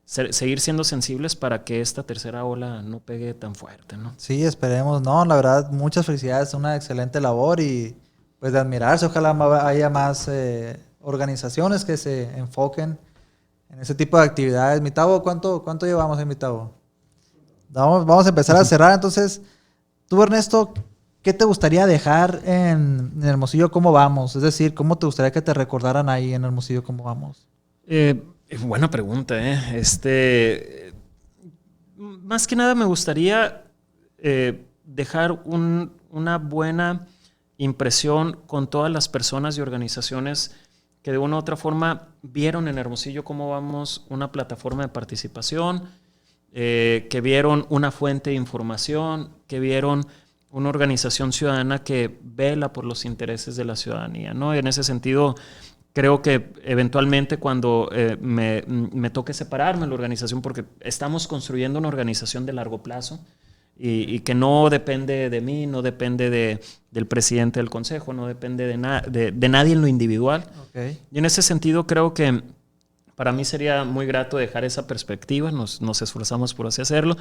seguir siendo sensibles para que esta tercera ola no pegue tan fuerte, ¿no? Sí, esperemos, no, la verdad, muchas felicidades, una excelente labor y pues de admirarse, ojalá haya más organizaciones que se enfoquen en ese tipo de actividades. Mi Tavo, ¿cuánto llevamos en mi Tavo? Vamos a empezar a cerrar, entonces, tú Ernesto, ¿qué te gustaría dejar en Hermosillo Cómo Vamos? Es decir, ¿cómo te gustaría que te recordaran ahí en Hermosillo Cómo Vamos? Buena pregunta, más que nada me gustaría dejar una buena impresión con todas las personas y organizaciones que de una u otra forma vieron en Hermosillo Cómo Vamos una plataforma de participación, que vieron una fuente de información, que vieron una organización ciudadana que vela por los intereses de la ciudadanía, ¿no? Y en ese sentido, creo que eventualmente cuando me toque separarme de la organización, porque estamos construyendo una organización de largo plazo y que no depende de mí, no depende del presidente del consejo, no depende de nadie en lo individual. Okay. Y en ese sentido creo que para mí sería muy grato dejar esa perspectiva, nos esforzamos por así hacerlo.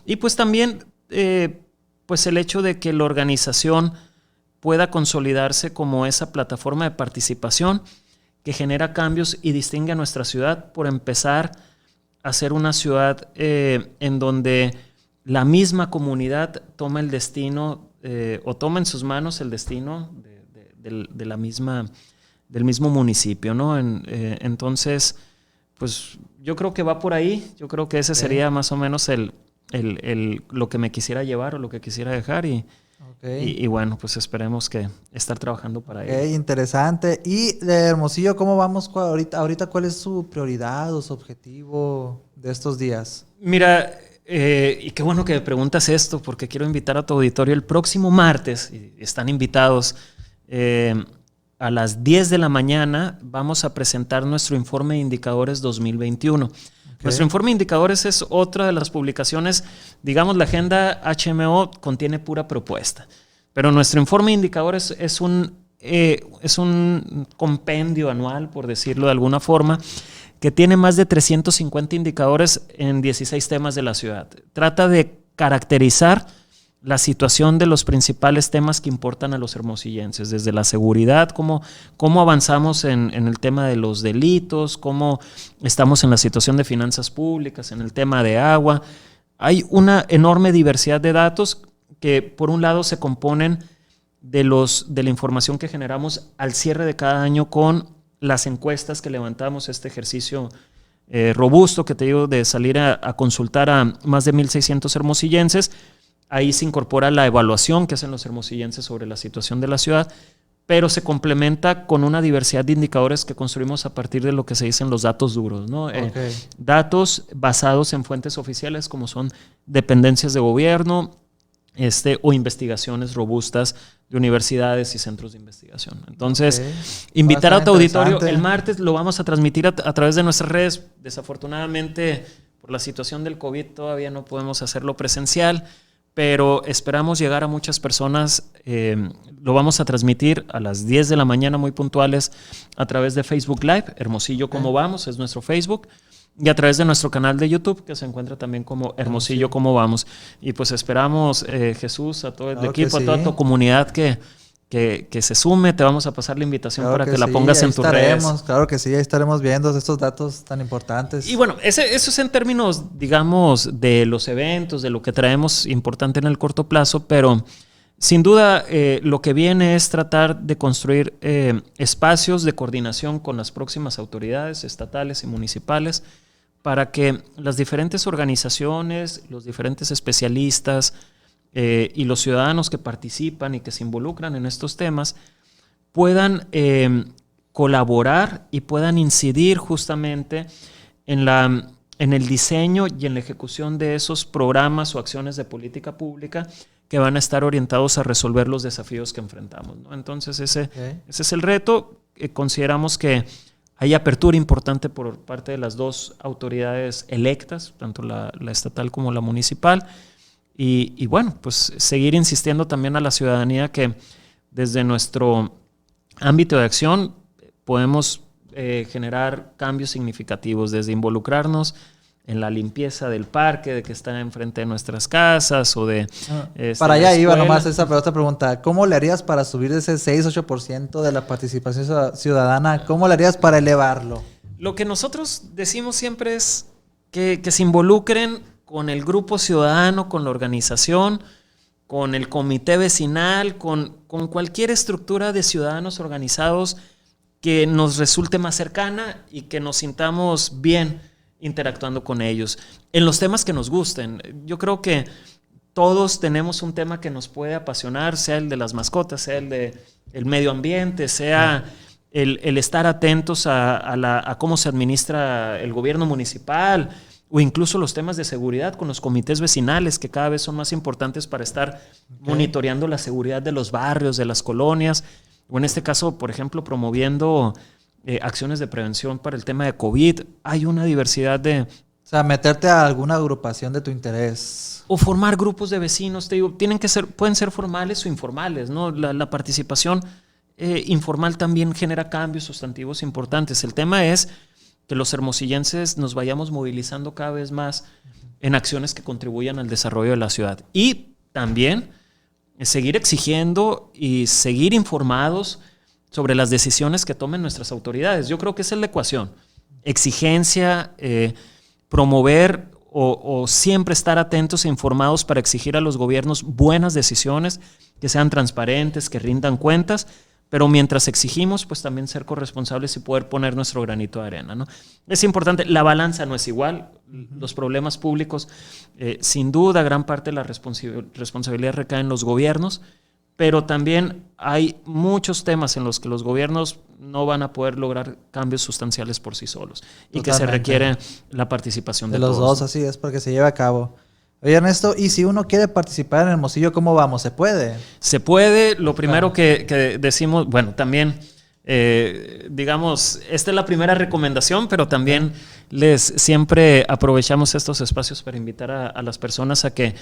Y pues también... pues el hecho de que la organización pueda consolidarse como esa plataforma de participación que genera cambios y distingue a nuestra ciudad por empezar a ser una ciudad en donde la misma comunidad toma el destino o toma en sus manos el destino del mismo municipio, ¿no? Entonces, pues yo creo que va por ahí, yo creo que ese sería más o menos lo que me quisiera llevar o lo que quisiera dejar y bueno, pues esperemos que estar trabajando para ello. Interesante. Y de Hermosillo, ¿cómo vamos ahorita? ¿Cuál es su prioridad o su objetivo de estos días? Mira, y qué bueno que me preguntas esto porque quiero invitar a tu auditorio el próximo martes, y están invitados, a las 10 de la mañana vamos a presentar nuestro informe de indicadores 2021. Nuestro informe de indicadores es otra de las publicaciones, digamos, la agenda HMO contiene pura propuesta, pero nuestro informe de indicadores es un compendio anual, por decirlo de alguna forma, que tiene más de 350 indicadores en 16 temas de la ciudad. Trata de caracterizar la situación de los principales temas que importan a los hermosillenses, desde la seguridad, cómo avanzamos en el tema de los delitos, cómo estamos en la situación de finanzas públicas, en el tema de agua. Hay una enorme diversidad de datos que por un lado se componen de la información que generamos al cierre de cada año con las encuestas que levantamos, este ejercicio robusto que te digo de salir a consultar a más de 1,600 hermosillenses. Ahí se incorpora la evaluación que hacen los hermosillenses sobre la situación de la ciudad, pero se complementa con una diversidad de indicadores que construimos a partir de lo que se dicen los datos duros, ¿no? Datos basados en fuentes oficiales como son dependencias de gobierno o investigaciones robustas de universidades y centros de investigación. Entonces, invitar a tu auditorio el martes, lo vamos a transmitir a través de nuestras redes. Desafortunadamente, por la situación del COVID todavía no podemos hacerlo presencial, pero esperamos llegar a muchas personas. Lo vamos a transmitir a las 10 de la mañana muy puntuales a través de Facebook Live, Hermosillo Cómo Vamos, es nuestro Facebook, y a través de nuestro canal de YouTube, que se encuentra también como Hermosillo Cómo Vamos. Y pues esperamos, Jesús, a todo el equipo, a toda tu comunidad que se sume. Te vamos a pasar la invitación para que la pongas en tus redes. Claro que sí, ahí estaremos viendo estos datos tan importantes. Y bueno, eso es en términos, digamos, de los eventos, de lo que traemos importante en el corto plazo, pero sin duda lo que viene es tratar de construir espacios de coordinación con las próximas autoridades estatales y municipales para que las diferentes organizaciones, los diferentes especialistas, y los ciudadanos que participan y que se involucran en estos temas puedan colaborar y puedan incidir justamente en el diseño y en la ejecución de esos programas o acciones de política pública que van a estar orientados a resolver los desafíos que enfrentamos, ¿no? Entonces ese es el reto. Consideramos que hay apertura importante por parte de las dos autoridades electas, tanto la estatal como la municipal. Y bueno, pues seguir insistiendo también a la ciudadanía que desde nuestro ámbito de acción podemos generar cambios significativos, desde involucrarnos en la limpieza del parque, de que está enfrente de nuestras casas o de... para allá iba nomás esa otra pregunta. ¿Cómo le harías para subir ese 6-8% de la participación ciudadana? ¿Cómo le harías para elevarlo? Lo que nosotros decimos siempre es que se involucren con el grupo ciudadano, con la organización, con el comité vecinal, con cualquier estructura de ciudadanos organizados que nos resulte más cercana y que nos sintamos bien interactuando con ellos en los temas que nos gusten. Yo creo que todos tenemos un tema que nos puede apasionar, sea el de las mascotas, sea el de el medio ambiente, sea el estar atentos a cómo se administra el gobierno municipal, o incluso los temas de seguridad con los comités vecinales, que cada vez son más importantes para estar monitoreando la seguridad de los barrios, de las colonias, o en este caso, por ejemplo, promoviendo acciones de prevención para el tema de COVID. Hay una diversidad de... O sea, meterte a alguna agrupación de tu interés. O formar grupos de vecinos, te digo, pueden ser formales o informales, ¿no? La participación informal también genera cambios sustantivos importantes. El tema es que los hermosillenses nos vayamos movilizando cada vez más en acciones que contribuyan al desarrollo de la ciudad. Y también seguir exigiendo y seguir informados sobre las decisiones que tomen nuestras autoridades. Yo creo que esa es la ecuación. Exigencia, promover o siempre estar atentos e informados para exigir a los gobiernos buenas decisiones, que sean transparentes, que rindan cuentas, pero mientras exigimos, pues también ser corresponsables y poder poner nuestro granito de arena, ¿no? Es importante, la balanza no es igual. Los problemas públicos, sin duda, gran parte de la responsabilidad recae en los gobiernos, pero también hay muchos temas en los que los gobiernos no van a poder lograr cambios sustanciales por sí solos. Y que se requiere la participación de los dos, así es, para que se lleve a cabo. Oye, Ernesto, ¿y si uno quiere participar en Hermosillo, cómo vamos? ¿Se puede? Se puede. Lo primero que decimos, bueno, también, digamos, esta es la primera recomendación, pero también siempre aprovechamos estos espacios para invitar a las personas a que,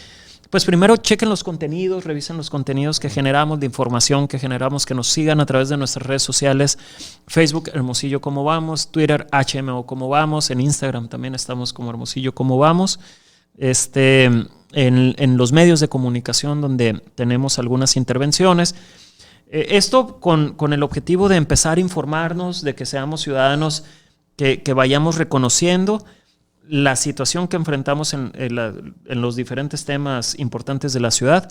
pues primero chequen los contenidos, revisen los contenidos que generamos, de información que generamos, que nos sigan a través de nuestras redes sociales, Facebook, Hermosillo Cómo Vamos, Twitter, HMO Cómo Vamos, en Instagram también estamos como Hermosillo Cómo Vamos. En los medios de comunicación donde tenemos algunas intervenciones. Esto con el objetivo de empezar a informarnos, de que seamos ciudadanos que vayamos reconociendo la situación que enfrentamos en los diferentes temas importantes de la ciudad,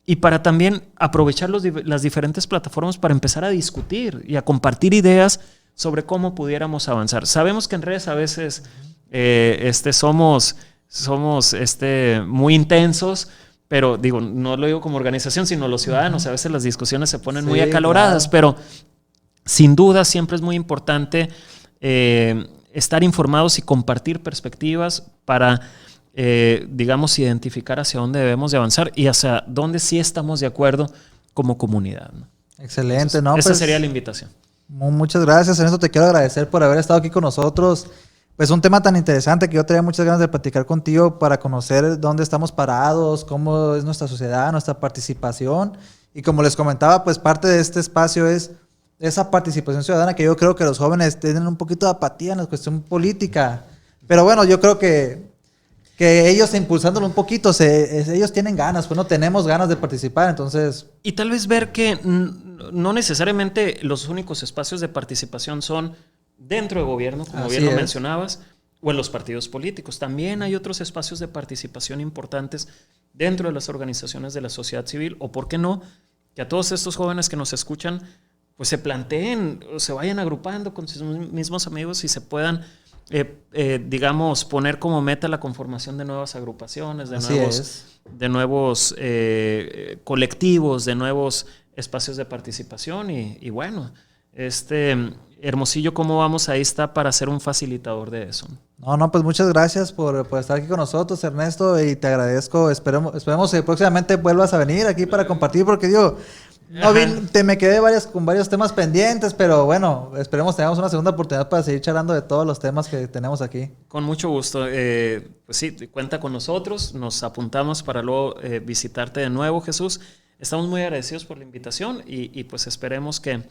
y para también aprovechar las diferentes plataformas para empezar a discutir y a compartir ideas sobre cómo pudiéramos avanzar. Sabemos que en redes a veces somos muy intensos, pero digo, no lo digo como organización, sino los ciudadanos. A veces las discusiones se ponen muy acaloradas, claro. Pero sin duda siempre es muy importante estar informados y compartir perspectivas para, digamos, identificar hacia dónde debemos de avanzar y hacia dónde sí estamos de acuerdo como comunidad, ¿no? Excelente, entonces, ¿no? Esa sería la invitación. Muchas gracias, Ernesto. Te quiero agradecer por haber estado aquí con nosotros. pues un tema tan interesante que yo tenía muchas ganas de platicar contigo para conocer dónde estamos parados, cómo es nuestra sociedad, nuestra participación. Y como les comentaba, pues parte de este espacio es esa participación ciudadana que yo creo que los jóvenes tienen un poquito de apatía en la cuestión política. Pero bueno, yo creo que ellos impulsándolo un poquito, ellos tienen ganas, pues no tenemos ganas de participar, entonces... Y tal vez ver que no necesariamente los únicos espacios de participación son dentro de gobierno, como bien lo mencionabas, o en los partidos políticos. También hay otros espacios de participación importantes dentro de las organizaciones de la sociedad civil, o por qué no, que a todos estos jóvenes que nos escuchan, pues se planteen, o se vayan agrupando con sus mismos amigos y se puedan... digamos, poner como meta la conformación de nuevas agrupaciones, de nuevos colectivos, de nuevos espacios de participación y bueno, Hermosillo, ¿cómo vamos? Ahí está para ser un facilitador de eso. No, pues muchas gracias por estar aquí con nosotros, Ernesto, y te agradezco. Esperemos que próximamente vuelvas a venir aquí para compartir, porque digo... No, me quedé con varios temas pendientes, pero bueno, esperemos tengamos una segunda oportunidad para seguir charlando de todos los temas que tenemos aquí. Con mucho gusto. Pues sí, cuenta con nosotros, nos apuntamos para luego visitarte de nuevo, Jesús. Estamos muy agradecidos por la invitación y pues esperemos que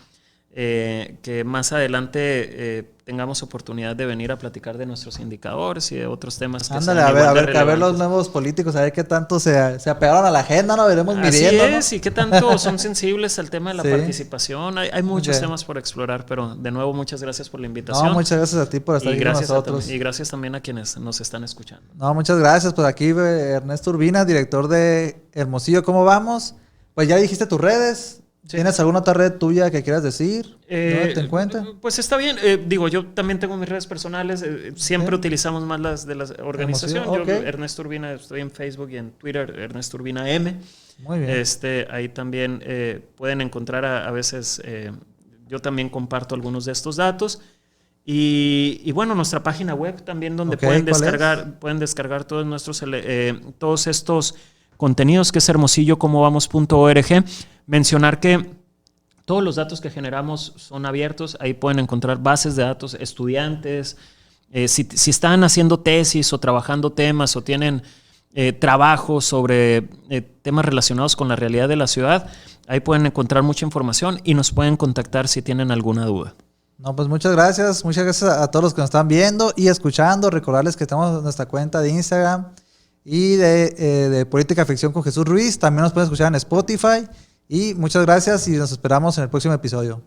más adelante tengamos oportunidad de venir a platicar de nuestros indicadores y de otros temas. Ándale, a ver los nuevos políticos, a ver qué tanto se apegaron a la agenda, ¿no? Veremos midiendo. Así es, ¿no? Y qué tanto son sensibles al tema de la participación. Hay muchos temas por explorar, pero de nuevo, muchas gracias por la invitación. No, muchas gracias a ti por estar aquí con nosotros. Y gracias también a quienes nos están escuchando. No, muchas gracias. Pues aquí Ernesto Urbina, director de Hermosillo. ¿Cómo vamos? Pues ya dijiste tus redes. ¿Tienes alguna otra red tuya que quieras decir? ¿Dónde te encuentras? Pues está bien. Yo también tengo mis redes personales. Siempre utilizamos más las de la organización. Yo, Ernesto Urbina, estoy en Facebook y en Twitter, Ernesto Urbina M. Muy bien. Ahí también pueden encontrar a veces... yo también comparto algunos de estos datos. Y bueno, nuestra página web también donde pueden descargar todos estos contenidos, que es hermosillocomovamos.org. Mencionar que todos los datos que generamos son abiertos. Ahí pueden encontrar bases de datos, estudiantes. Si están haciendo tesis o trabajando temas o tienen trabajos sobre temas relacionados con la realidad de la ciudad, ahí pueden encontrar mucha información y nos pueden contactar si tienen alguna duda. No, pues muchas gracias. Muchas gracias a todos los que nos están viendo y escuchando. Recordarles que tenemos nuestra cuenta de Instagram y de Política Ficción con Jesús Ruiz. También nos pueden escuchar en Spotify. Y muchas gracias y nos esperamos en el próximo episodio.